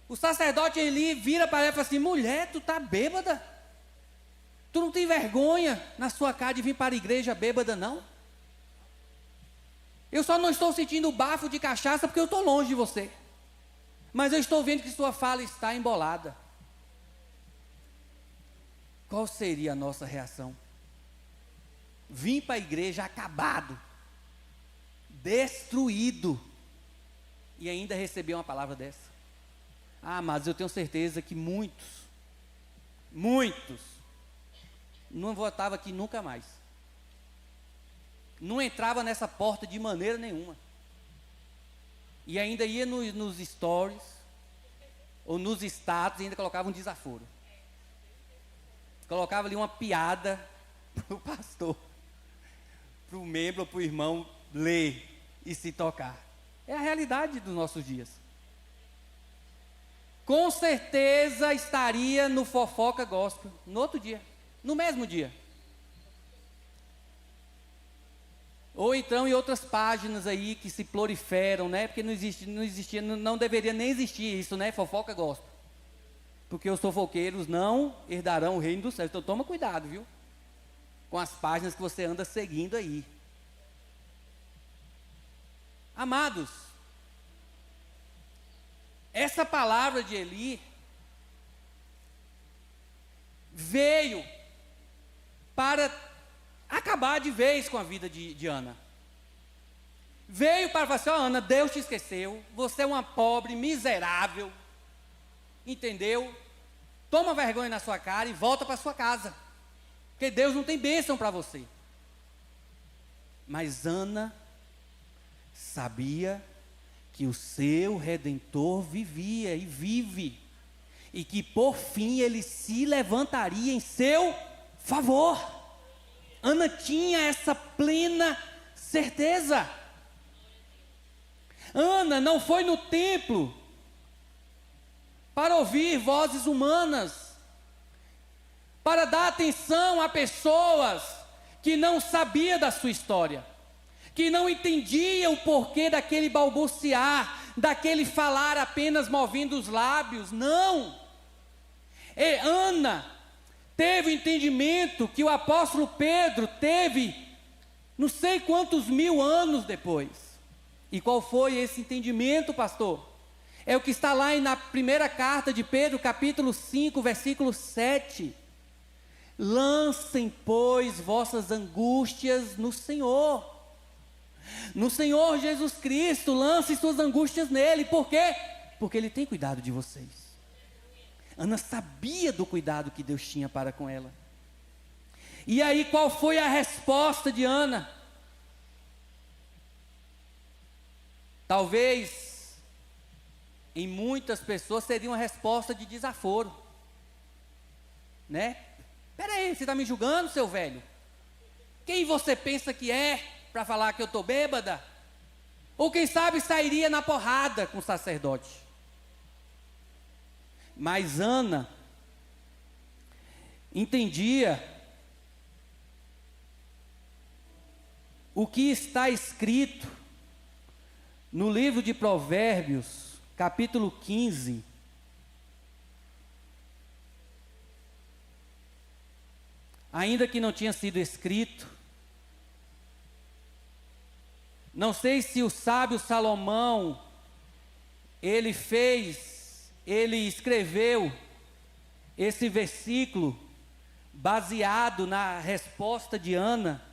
O sacerdote Eli vira para ela e fala assim: mulher, tu está bêbada? Tu não tem vergonha na sua cara de vir para a igreja bêbada, não? Eu só não estou sentindo o bafo de cachaça porque eu estou longe de você. Mas eu estou vendo que sua fala está embolada. Qual seria a nossa reação? Vim para a igreja acabado, destruído, e ainda receber uma palavra dessa? Ah, mas eu tenho certeza que muitos, não voltava aqui nunca mais. Não entrava nessa porta de maneira nenhuma. E ainda ia nos stories, ou nos status, e ainda colocava um desaforo. Colocava ali uma piada para o pastor, para o membro, para o irmão ler e se tocar. É a realidade dos nossos dias. Com certeza estaria no fofoca gospel, no outro dia, no mesmo dia. Ou então em outras páginas aí que se proliferam, né? Porque não deveria nem existir isso, né? Fofoca gospel. Porque os fofoqueiros não herdarão o reino dos céus. Então toma cuidado, viu? Com as páginas que você anda seguindo aí. Amados, essa palavra de Eli veio para acabar de vez com a vida de Ana. Veio para falar assim: ó, Ana, Deus te esqueceu, você é uma pobre, miserável, entendeu? Toma vergonha na sua cara e volta para sua casa, porque Deus não tem bênção para você. Mas Ana sabia que o seu Redentor vivia e vive, e que por fim ele se levantaria em seu favor. Ana tinha essa plena certeza. Ana não foi no templo para ouvir vozes humanas, para dar atenção a pessoas que não sabiam da sua história, que não entendiam o porquê daquele balbuciar, daquele falar apenas movendo os lábios, não. Ana teve o entendimento que o apóstolo Pedro teve não sei quantos mil anos depois. E qual foi esse entendimento, pastor? É o que está lá na primeira carta de Pedro, capítulo 5, versículo 7. Lancem, pois, vossas angústias no Senhor. No Senhor Jesus Cristo, lancem suas angústias nele. Por quê? Porque Ele tem cuidado de vocês. Ana sabia do cuidado que Deus tinha para com ela. E aí, qual foi a resposta de Ana? Talvez, em muitas pessoas, seria uma resposta de desaforo. Né? Peraí, você está me julgando, seu velho? Quem você pensa que é para falar que eu estou bêbada? Ou quem sabe sairia na porrada com o sacerdote. Mas Ana entendia o que está escrito no livro de Provérbios, capítulo 15. Ainda que não tinha sido escrito, não sei se o sábio Salomão, ele escreveu esse versículo baseado na resposta de Ana.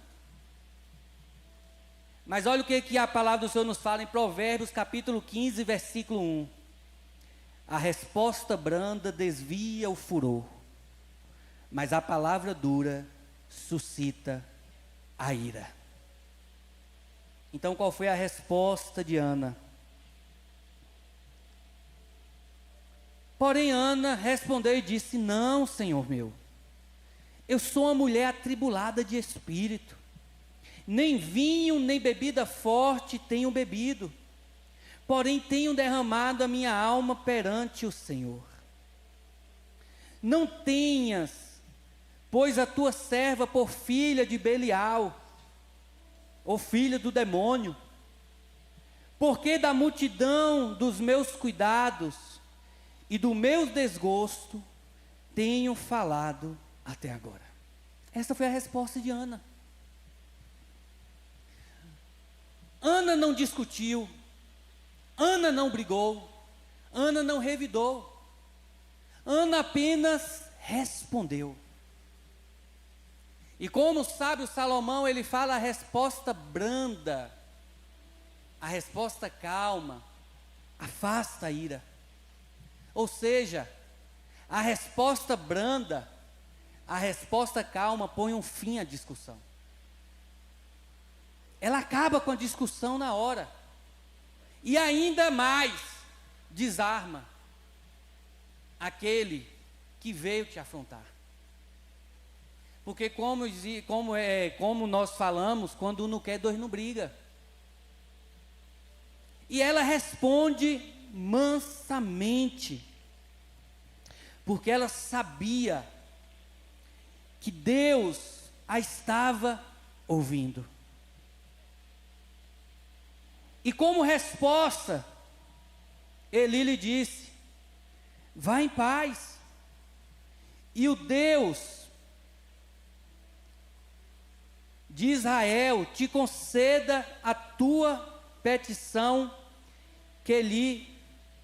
Mas olha o que a palavra do Senhor nos fala em Provérbios capítulo 15, versículo 1. A resposta branda desvia o furor, mas a palavra dura suscita a ira. Então, qual foi a resposta de Ana? Porém, Ana respondeu e disse: não, Senhor meu, eu sou uma mulher atribulada de espírito, nem vinho, nem bebida forte tenho bebido, porém tenho derramado a minha alma perante o Senhor. Não tenhas, pois, a tua serva por filha de Belial, ou filha do demônio, porque da multidão dos meus cuidados e do meu desgosto tenho falado até agora. Essa foi a resposta de Ana. Ana não discutiu, Ana não brigou, Ana não revidou, Ana apenas respondeu. E como o sábio Salomão, ele fala a resposta branda, a resposta calma, afasta a ira. Ou seja, a resposta branda, a resposta calma põe um fim à discussão. Ela acaba com a discussão na hora. E ainda mais, desarma aquele que veio te afrontar. Porque como nós falamos, quando um não quer, dois não briga. E ela responde mansamente, porque ela sabia que Deus a estava ouvindo. E como resposta, Eli lhe disse: vá em paz, e o Deus de Israel te conceda a tua petição que lhe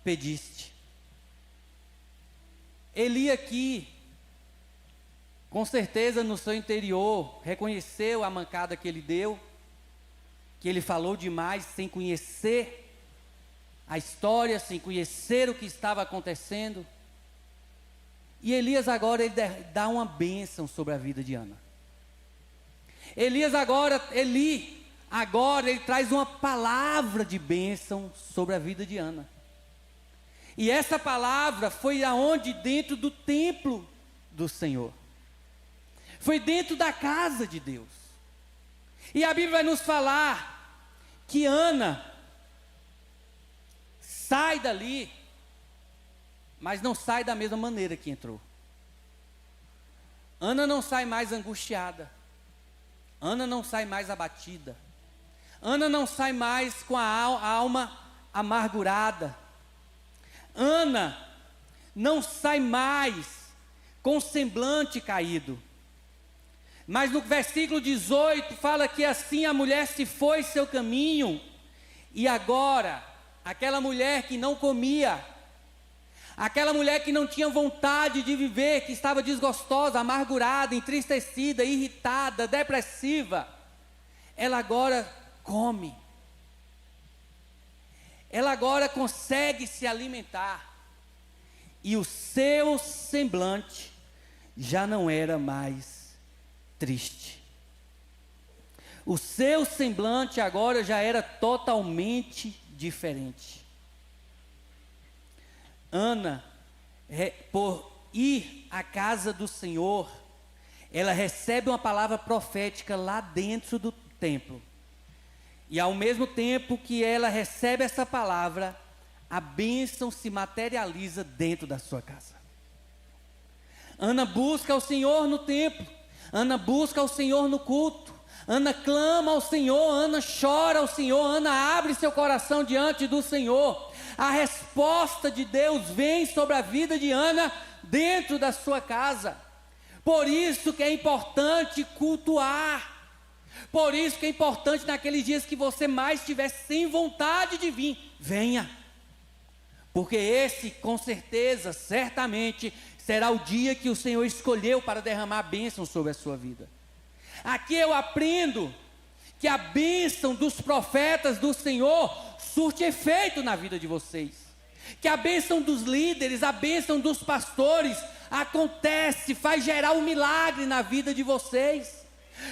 pediste. Eli aqui, com certeza no seu interior, reconheceu a mancada que ele deu, que ele falou demais sem conhecer a história, sem conhecer o que estava acontecendo. E Elias agora ele dá uma bênção sobre a vida de Ana. Eli agora ele traz uma palavra de bênção sobre a vida de Ana. E essa palavra foi aonde? Dentro do templo do Senhor. Foi dentro da casa de Deus. E a Bíblia vai nos falar que Ana sai dali, mas não sai da mesma maneira que entrou. Ana não sai mais angustiada. Ana não sai mais abatida. Ana não sai mais com a alma amargurada. Ana não sai mais com o semblante caído. Mas no versículo 18 fala que assim a mulher se foi seu caminho, e agora, aquela mulher que não comia, aquela mulher que não tinha vontade de viver, que estava desgostosa, amargurada, entristecida, irritada, depressiva, ela agora come. Ela agora consegue se alimentar. E o seu semblante já não era mais triste. O seu semblante agora já era totalmente diferente. Ana, por ir à casa do Senhor, ela recebe uma palavra profética lá dentro do templo. E ao mesmo tempo que ela recebe essa palavra, a bênção se materializa dentro da sua casa. Ana busca o Senhor no templo, Ana busca o Senhor no culto, Ana clama ao Senhor, Ana chora ao Senhor, Ana abre seu coração diante do Senhor. A resposta de Deus vem sobre a vida de Ana dentro da sua casa. Por isso que é importante cultuar. Por isso que é importante naqueles dias que você mais estiver sem vontade de vir, venha. Porque esse, com certeza, certamente, será o dia que o Senhor escolheu para derramar a bênção sobre a sua vida. Aqui eu aprendo que a bênção dos profetas do Senhor surte efeito na vida de vocês. Que a bênção dos líderes, a bênção dos pastores acontece, faz gerar um milagre na vida de vocês.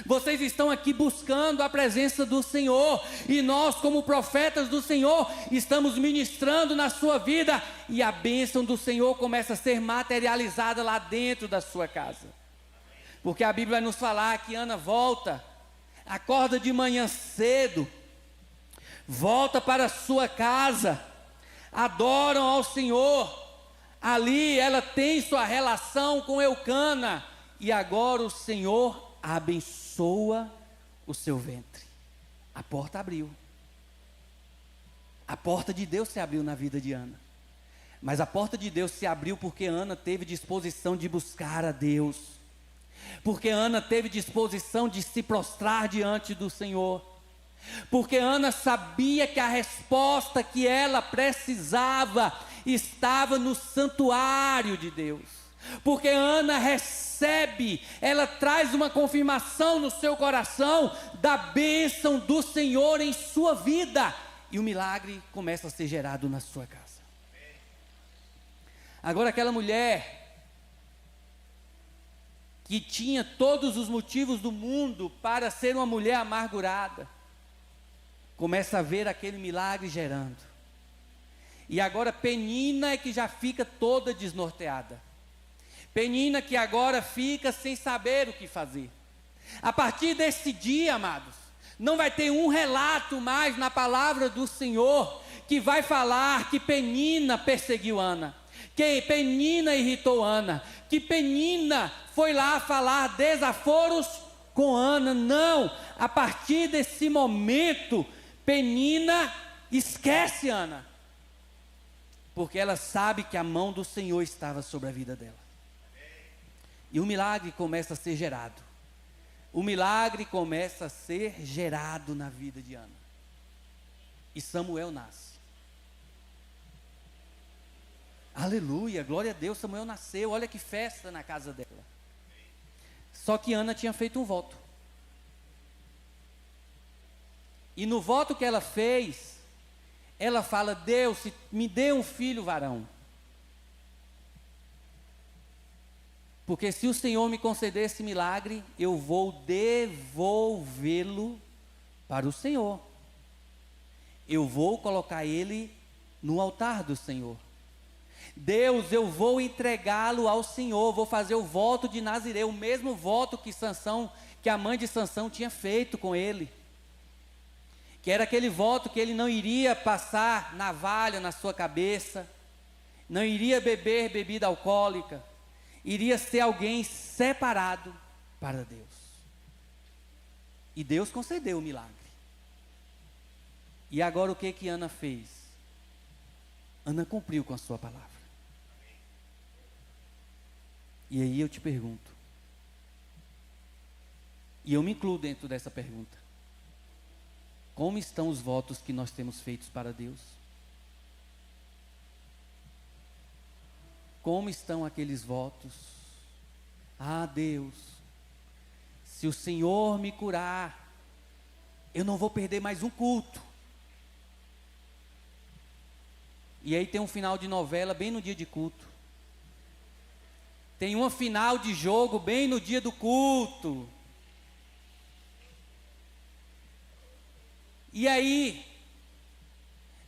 Vocês estão aqui buscando a presença do Senhor, e nós, como profetas do Senhor, estamos ministrando na sua vida, e a bênção do Senhor começa a ser materializada lá dentro da sua casa. Porque a Bíblia vai nos falar que Ana volta, acorda de manhã cedo, volta para a sua casa, adoram ao Senhor. Ali ela tem sua relação com Eucana, e agora o Senhor abençoa o seu ventre. A porta abriu. A porta de Deus se abriu na vida de Ana. Mas a porta de Deus se abriu porque Ana teve disposição de buscar a Deus. Porque Ana teve disposição de se prostrar diante do Senhor. Porque Ana sabia que a resposta que ela precisava estava no santuário de Deus. Porque Ana recebe, ela traz uma confirmação no seu coração da bênção do Senhor em sua vida, e o milagre começa a ser gerado na sua casa. Agora aquela mulher que tinha todos os motivos do mundo para ser uma mulher amargurada, começa a ver aquele milagre gerando. E agora Penina é que já fica toda desnorteada. Penina que agora fica sem saber o que fazer. A partir desse dia, amados, não vai ter um relato mais na palavra do Senhor que vai falar que Penina perseguiu Ana, que Penina irritou Ana, que Penina foi lá falar desaforos com Ana. Não, a partir desse momento, Penina esquece Ana, porque ela sabe que a mão do Senhor estava sobre a vida dela. E o milagre começa a ser gerado. O milagre começa a ser gerado na vida de Ana. E Samuel nasce. Aleluia, glória a Deus, Samuel nasceu. Olha que festa na casa dela. Só que Ana tinha feito um voto. E no voto que ela fez, ela fala: Deus, me dê um filho varão. Porque se o Senhor me conceder esse milagre, eu vou devolvê-lo para o Senhor. Eu vou colocar ele no altar do Senhor. Deus, eu vou entregá-lo ao Senhor, vou fazer o voto de Nazireu, o mesmo voto que a mãe de Sansão tinha feito com ele. Que era aquele voto que ele não iria passar navalha na sua cabeça, não iria beber bebida alcoólica, iria ser alguém separado para Deus. E Deus concedeu o milagre. E agora o que Ana fez? Ana cumpriu com a sua palavra. E aí eu te pergunto, e eu me incluo dentro dessa pergunta: como estão os votos que nós temos feitos para Deus? Como estão aqueles votos? Ah, Deus, se o Senhor me curar, eu não vou perder mais um culto. E aí tem um final de novela bem no dia de culto. Tem uma final de jogo bem no dia do culto. E aí,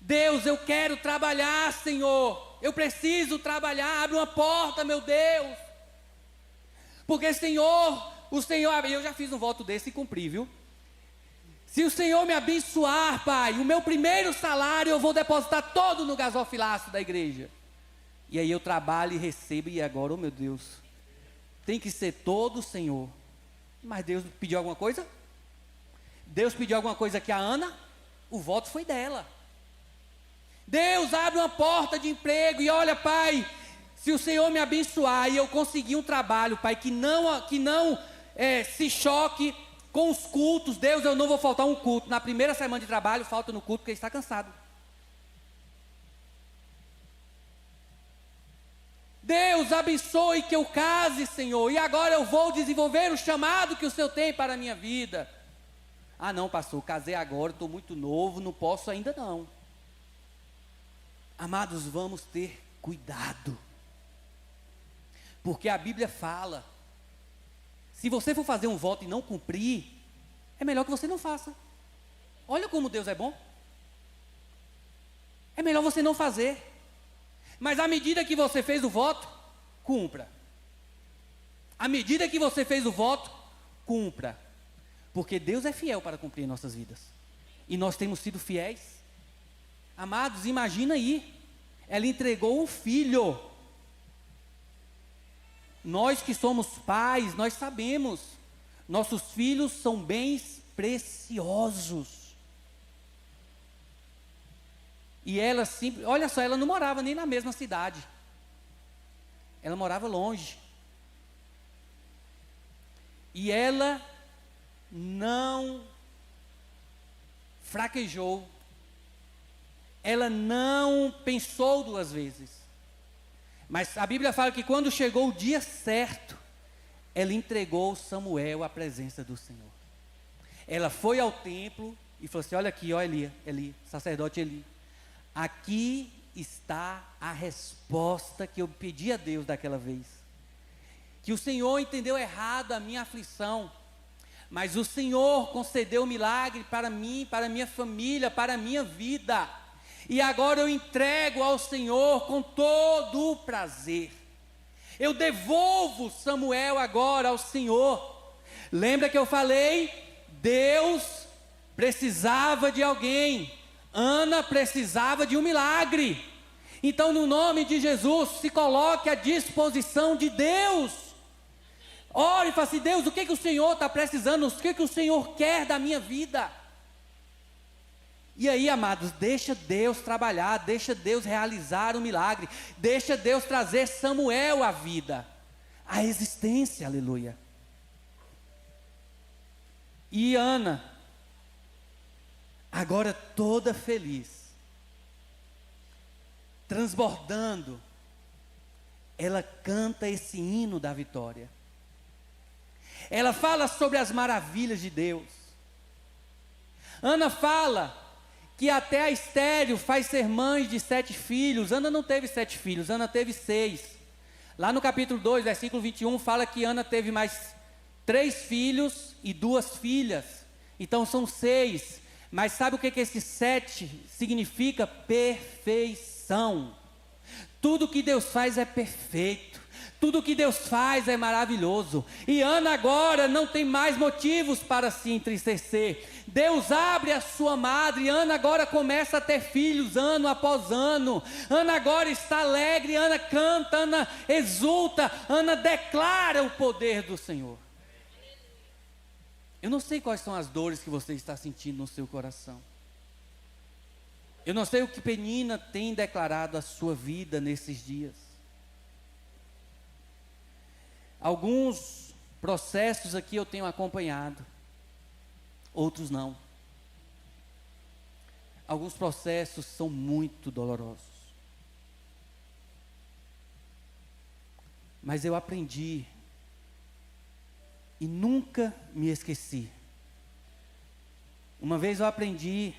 Deus, eu quero trabalhar, Senhor. Eu preciso trabalhar. Abre uma porta, meu Deus. Porque, Senhor, o Senhor... Eu já fiz um voto desse e cumpri, viu? Se o Senhor me abençoar, Pai, o meu primeiro salário eu vou depositar todo no gasofilaço da igreja. E aí eu trabalho e recebo, e agora, oh meu Deus, tem que ser todo o Senhor. Mas Deus pediu alguma coisa? Deus pediu alguma coisa aqui a Ana? O voto foi dela. Deus abre uma porta de emprego, e olha, Pai, se o Senhor me abençoar e eu conseguir um trabalho, Pai, que não se choque com os cultos, Deus, eu não vou faltar um culto. Na primeira semana de trabalho, falta no culto porque está cansado. Deus, abençoe que eu case, Senhor, e agora eu vou desenvolver o chamado que o Senhor tem para a minha vida. Ah não, pastor, casei agora, estou muito novo, não posso ainda não. Amados, vamos ter cuidado, porque a Bíblia fala, se você for fazer um voto e não cumprir, é melhor que você não faça. Olha como Deus é bom. É melhor você não fazer. Mas à medida que você fez o voto, cumpra. À medida que você fez o voto, cumpra. Porque Deus é fiel para cumprir em nossas vidas. E nós temos sido fiéis. Amados, imagina aí. Ela entregou um filho. Nós que somos pais, nós sabemos. Nossos filhos são bens preciosos. E ela sempre, olha só, ela não morava nem na mesma cidade. Ela morava longe. E ela não fraquejou. Ela não pensou duas vezes. Mas a Bíblia fala que quando chegou o dia certo, ela entregou Samuel à presença do Senhor. Ela foi ao templo e falou assim: olha aqui, ó Eli, sacerdote Eli. Aqui está a resposta que eu pedi a Deus daquela vez. Que o Senhor entendeu errado a minha aflição, mas o Senhor concedeu um milagre para mim, para a minha família, para a minha vida. E agora eu entrego ao Senhor com todo o prazer. Eu devolvo Samuel agora ao Senhor. Lembra que eu falei? Deus precisava de alguém. Ana precisava de um milagre. Então, no nome de Jesus, se coloque à disposição de Deus. Ore e fale assim: Deus, o que o Senhor está precisando? O que o Senhor quer da minha vida? E aí, amados, deixa Deus trabalhar, deixa Deus realizar o milagre, deixa Deus trazer Samuel à vida, à existência, aleluia. E Ana, agora toda feliz, transbordando, ela canta esse hino da vitória. Ela fala sobre as maravilhas de Deus. Ana fala que até a estéril faz ser mãe de 7 filhos. Ana não teve 7 filhos, Ana teve 6. Lá no capítulo 2, versículo 21, fala que Ana teve mais 3 filhos e 2 filhas. Então são 6. Mas sabe o que esse 7 significa? Perfeição. Tudo que Deus faz é perfeito. Tudo que Deus faz é maravilhoso. E Ana agora não tem mais motivos para se entristecer. Deus abre a sua madre, e Ana agora começa a ter filhos ano após ano. Ana agora está alegre, Ana canta, Ana exulta, Ana declara o poder do Senhor. Eu não sei quais são as dores que você está sentindo no seu coração. Eu não sei o que Penina tem declarado à sua vida nesses dias. Alguns processos aqui eu tenho acompanhado, outros não. Alguns processos são muito dolorosos. Mas eu aprendi e nunca me esqueci. Uma vez eu aprendi,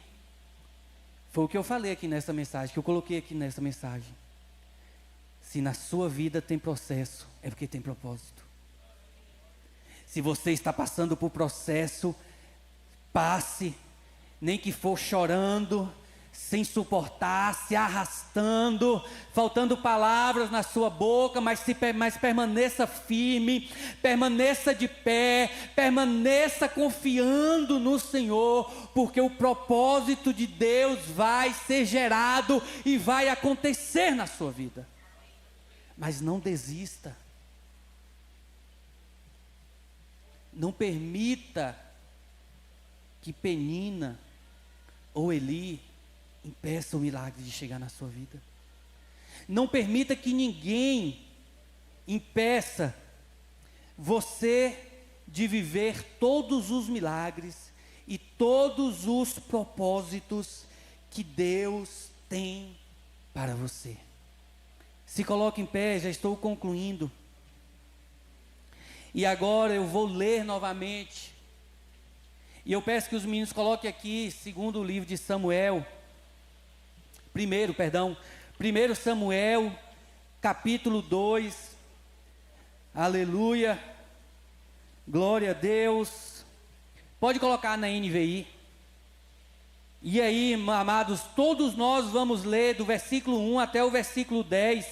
foi o que eu falei aqui nessa mensagem, que eu coloquei aqui nessa mensagem. Se na sua vida tem processo, é porque tem propósito. Se você está passando por processo, passe, nem que for chorando, sem suportar, se arrastando, faltando palavras na sua boca, mas permaneça firme, permaneça de pé, permaneça confiando no Senhor, porque o propósito de Deus vai ser gerado e vai acontecer na sua vida. Mas não desista. Não permita que Penina ou Eli impeça o milagre de chegar na sua vida. Não permita que ninguém impeça você de viver todos os milagres e todos os propósitos que Deus tem para você. Se coloque em pé, já estou concluindo. E agora eu vou ler novamente. E eu peço que os meninos coloquem aqui, segundo o livro de Samuel. 1 Samuel, capítulo 2. Aleluia. Glória a Deus. Pode colocar na NVI. E aí, amados, todos nós vamos ler do versículo 1 até o versículo 10.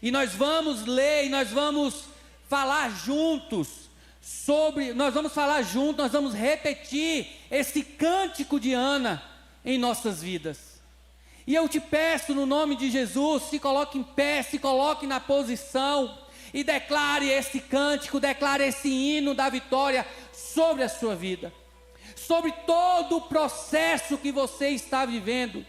E nós vamos ler e nós vamos falar juntos nós vamos repetir esse cântico de Ana em nossas vidas. E eu te peço no nome de Jesus, se coloque em pé, se coloque na posição e declare esse cântico, declare esse hino da vitória sobre a sua vida, sobre todo o processo que você está vivendo,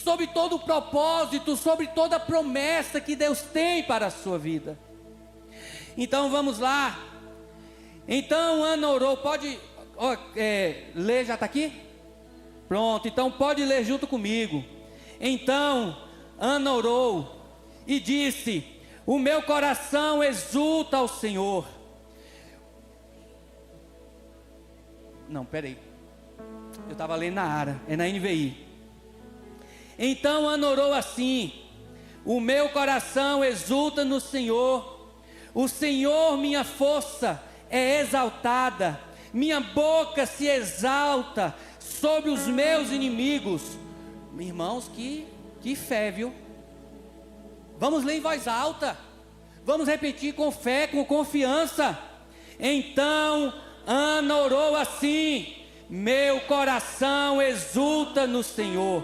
sobre todo o propósito, sobre toda a promessa que Deus tem para a sua vida. Então vamos lá. Então Ana orou, pode ler, já está aqui? Pronto, então pode ler junto comigo. Então Ana orou e disse: o meu coração exulta ao Senhor. Não, peraí, eu estava lendo na Ara, é na NVI. Então Ana orou assim: o meu coração exulta no Senhor, o Senhor minha força é exaltada, minha boca se exalta sobre os meus inimigos. Irmãos, que fé, viu? Vamos ler em voz alta, vamos repetir com fé, com confiança. Então Ana orou assim: meu coração exulta no Senhor,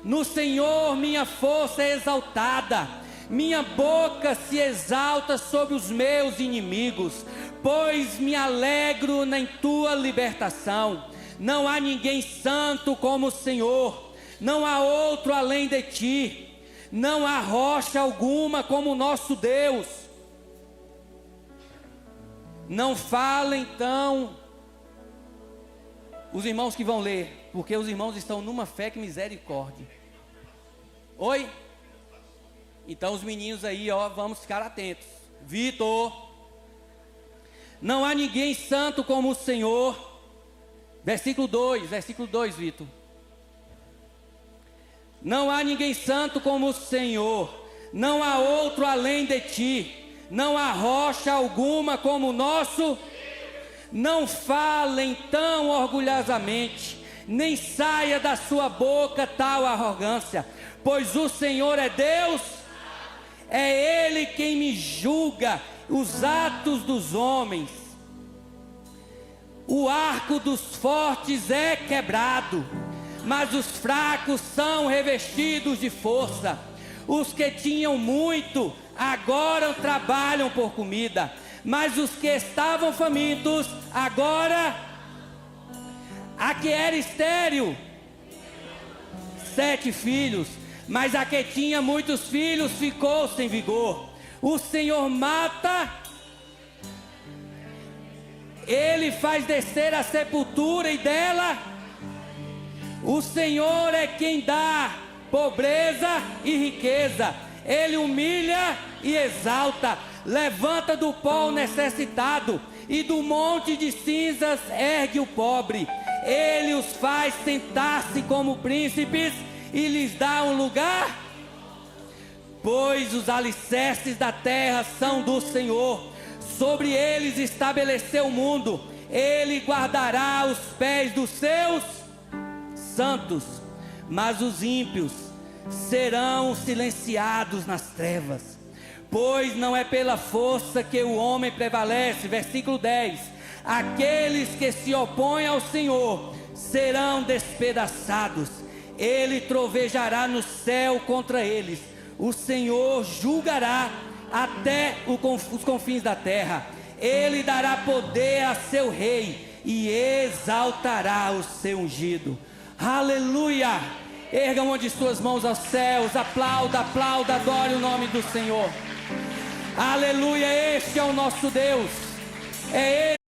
no Senhor minha força é exaltada, minha boca se exalta sobre os meus inimigos, pois me alegro na tua libertação. Não há ninguém santo como o Senhor, não há outro além de ti, não há rocha alguma como o nosso Deus. Não fala então os irmãos que vão ler, porque os irmãos estão numa fé que misericórdia. Oi? Então os meninos aí, vamos ficar atentos. Vitor, não há ninguém santo como o Senhor. Versículo 2, Vitor. Não há ninguém santo como o Senhor, não há outro além de ti, não há rocha alguma como o nosso. Não falem tão orgulhosamente, nem saia da sua boca tal arrogância, pois o Senhor é Deus, é Ele quem me julga os atos dos homens. O arco dos fortes é quebrado, mas os fracos são revestidos de força. Os que tinham muito agora trabalham por comida, mas os que estavam famintos agora, a que era estéril 7 filhos, mas a que tinha muitos filhos ficou sem vigor. O Senhor mata, Ele faz descer a sepultura e dela. O Senhor é quem dá pobreza e riqueza. Ele humilha e exalta. Levanta do pó o necessitado, e do monte de cinzas ergue o pobre. Ele os faz sentar-se como príncipes e lhes dá um lugar. Pois os alicerces da terra são do Senhor, sobre eles estabeleceu o mundo. Ele guardará os pés dos seus santos, mas os ímpios serão silenciados nas trevas. Pois não é pela força que o homem prevalece. Versículo 10: aqueles que se opõem ao Senhor serão despedaçados. Ele trovejará no céu contra eles. O Senhor julgará até os confins da terra. Ele dará poder a seu rei e exaltará o seu ungido. Aleluia! Erga uma de suas mãos aos céus, aplauda, aplauda, adore o nome do Senhor. Aleluia, este é o nosso Deus, é Ele.